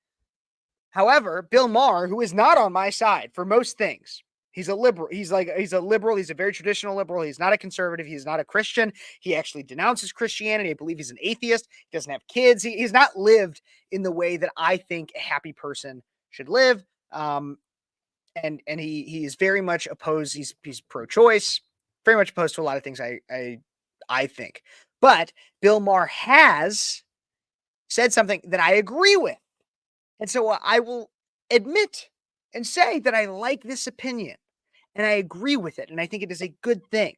A: However, Bill Maher, who is not on my side for most things, he's a liberal. He's a liberal. He's a very traditional liberal. He's not a conservative. He's not a Christian. He actually denounces Christianity. I believe he's an atheist. He doesn't have kids. He's not lived in the way that I think a happy person should live. And he is very much opposed. He's pro-choice, very much opposed to a lot of things I think. But Bill Maher has said something that I agree with. And so I will admit and say that I like this opinion and I agree with it. And I think it is a good thing.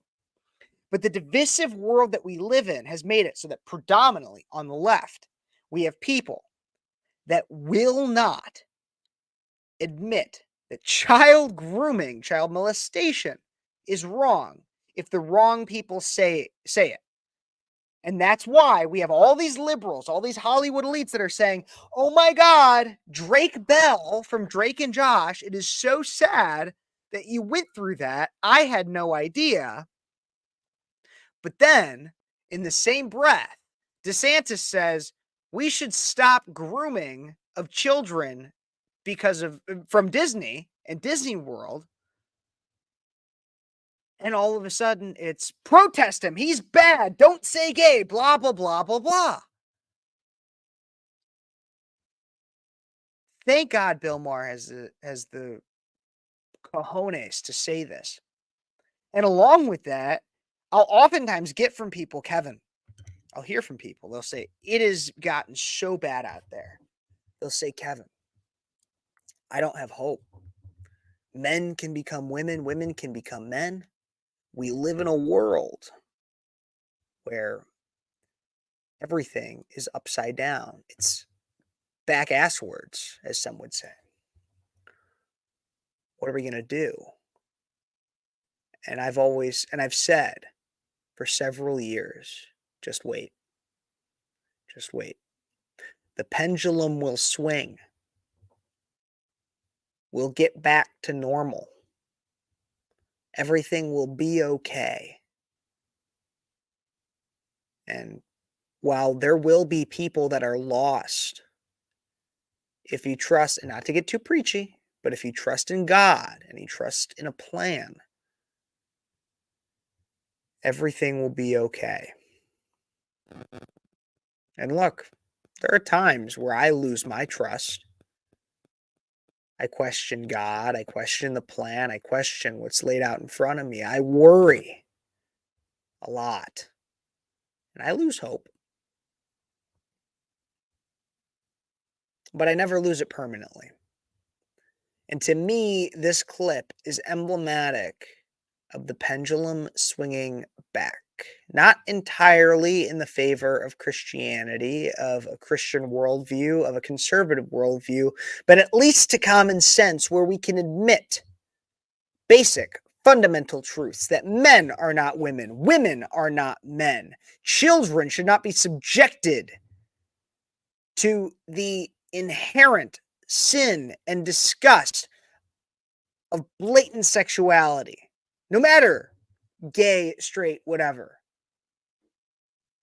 A: But the divisive world that we live in has made it so that predominantly on the left, we have people that will not admit that child grooming, child molestation is wrong if the wrong people say it. And that's why we have all these liberals, all these Hollywood elites that are saying, oh my God, Drake Bell from Drake and Josh, it is so sad that you went through that. I had no idea. But then, in the same breath, DeSantis says we should stop grooming of children from Disney and Disney World. And all of a sudden, it's protest him. He's bad. Don't say gay. Blah, blah, blah, blah, blah. Thank God Bill Maher has the cojones to say this. And along with that, I'll oftentimes get from people, Kevin, I'll hear from people. They'll say, it has gotten so bad out there. They'll say, Kevin, I don't have hope. Men can become women. Women can become men. We live in a world where everything is upside down. It's back asswards, as some would say. What are we going to do? And I've said for several years, just wait. Just wait. The pendulum will swing. We'll get back to normal. Everything will be okay. And while there will be people that are lost, if you trust, and not to get too preachy, but if you trust in God and you trust in a plan, everything will be okay. And look, there are times where I lose my trust. I question God. I question the plan. I question what's laid out in front of me. I worry a lot. And I lose hope. But I never lose it permanently. And to me, this clip is emblematic of the pendulum swinging back. Not entirely in the favor of Christianity, of a Christian worldview, of a conservative worldview, but at least to common sense where we can admit basic, fundamental truths that men are not women, women are not men, children should not be subjected to the inherent sin and disgust of blatant sexuality, no matter gay, straight, whatever.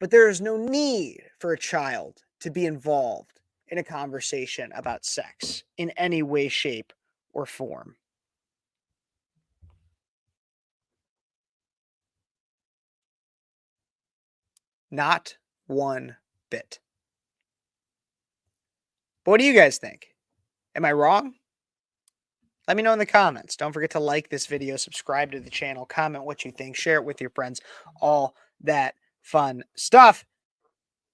A: But there is no need for a child to be involved in a conversation about sex in any way, shape, or form. Not one bit. But what do you guys think? Am I wrong? Let me know in the comments. Don't forget to like this video, subscribe to the channel, comment what you think, share it with your friends, all that fun stuff.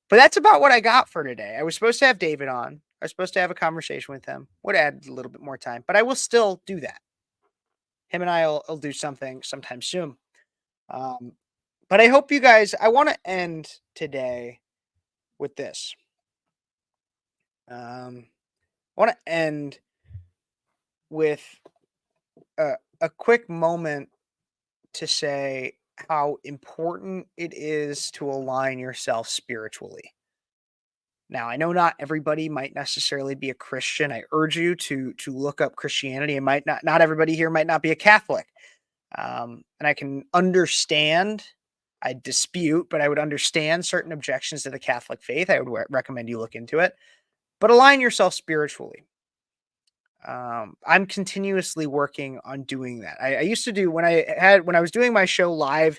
A: But that's about what I got for today. I was supposed to have David on. I was supposed to have a conversation with him. Would add a little bit more time, but I will still do that. Him and I will do something sometime soon. But I hope you guys, I want to end today with this. I want to end with a quick moment to say how important it is to align yourself spiritually. Now, I know not everybody might necessarily be a Christian. I urge you to look up Christianity. It might not everybody here might not be a Catholic. And I can understand, I dispute, but I would understand certain objections to the Catholic faith. I would recommend you look into it, but align yourself spiritually. I'm continuously working on doing that. I used to do when I was doing my show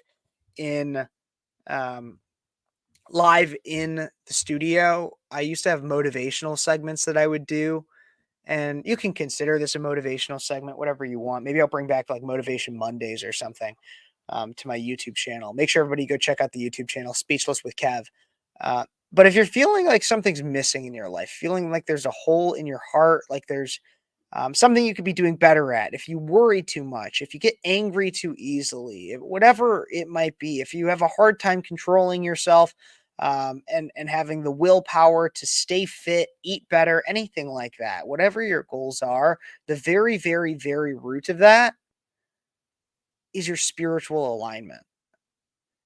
A: in um, live in the studio. I used to have motivational segments that I would do. And you can consider this a motivational segment, whatever you want. Maybe I'll bring back like Motivation Mondays or something to my YouTube channel. Make sure everybody go check out the YouTube channel, Speechless with Kev. But if you're feeling like something's missing in your life, feeling like there's a hole in your heart, like there's something you could be doing better at, if you worry too much, if you get angry too easily, whatever it might be, if you have a hard time controlling yourself, and having the willpower to stay fit, eat better, anything like that, whatever your goals are, the very, very, very root of that is your spiritual alignment.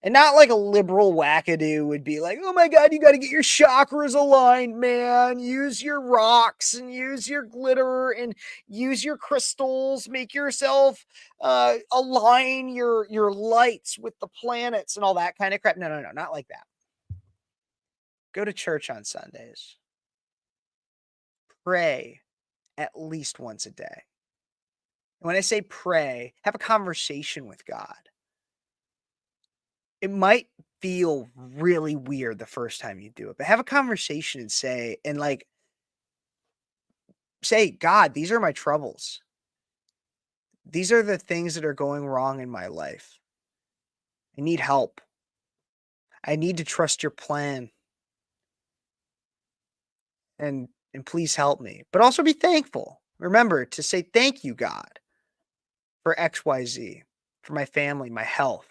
A: And not like a liberal wackadoo would be like, oh my God, you got to get your chakras aligned, man. Use your rocks and use your glitter and use your crystals. Make yourself align your lights with the planets and all that kind of crap. No, not like that. Go to church on Sundays. Pray at least once a day. And when I say pray, have a conversation with God. It might feel really weird the first time you do it, but have a conversation and say, God, these are my troubles. These are the things that are going wrong in my life. I need help. I need to trust your plan. And please help me. But also be thankful. Remember to say thank you, God, for XYZ, for my family, my health,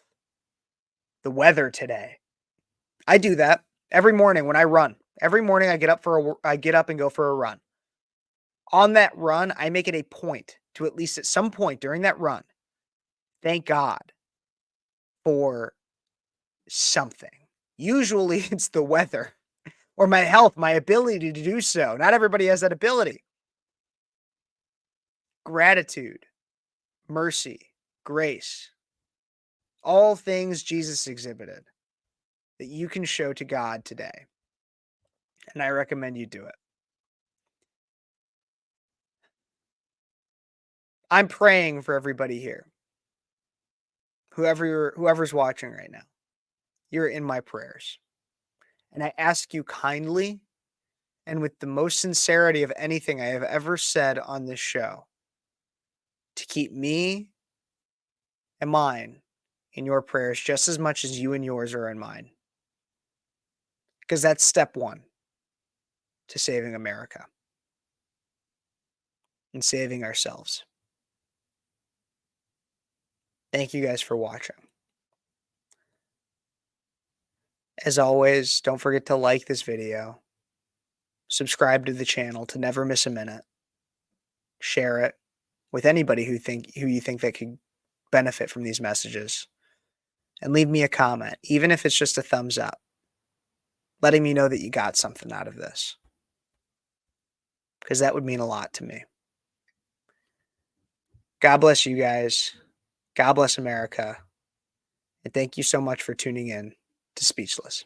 A: the weather today. I do that every morning when I run. Every morning I get up and go for a run. On that run, I make it a point to at least at some point during that run, thank God for something. Usually it's the weather or my health, my ability to do so. Not everybody has that ability. Gratitude, mercy, grace, all things Jesus exhibited that you can show to God today. And I recommend you do it. I'm praying for everybody here. Whoever's watching right now, you're in my prayers. And I ask you kindly and with the most sincerity of anything I have ever said on this show to keep me and mine in your prayers just as much as you and yours are in mine. Because that's step one to saving America and saving ourselves. Thank you guys for watching. As always, don't forget to like this video, subscribe to the channel to never miss a minute, share it with anybody who you think that could benefit from these messages, and leave me a comment, even if it's just a thumbs up, letting me know that you got something out of this, because that would mean a lot to me. God bless you guys. God bless America. And thank you so much for tuning in to Speechless.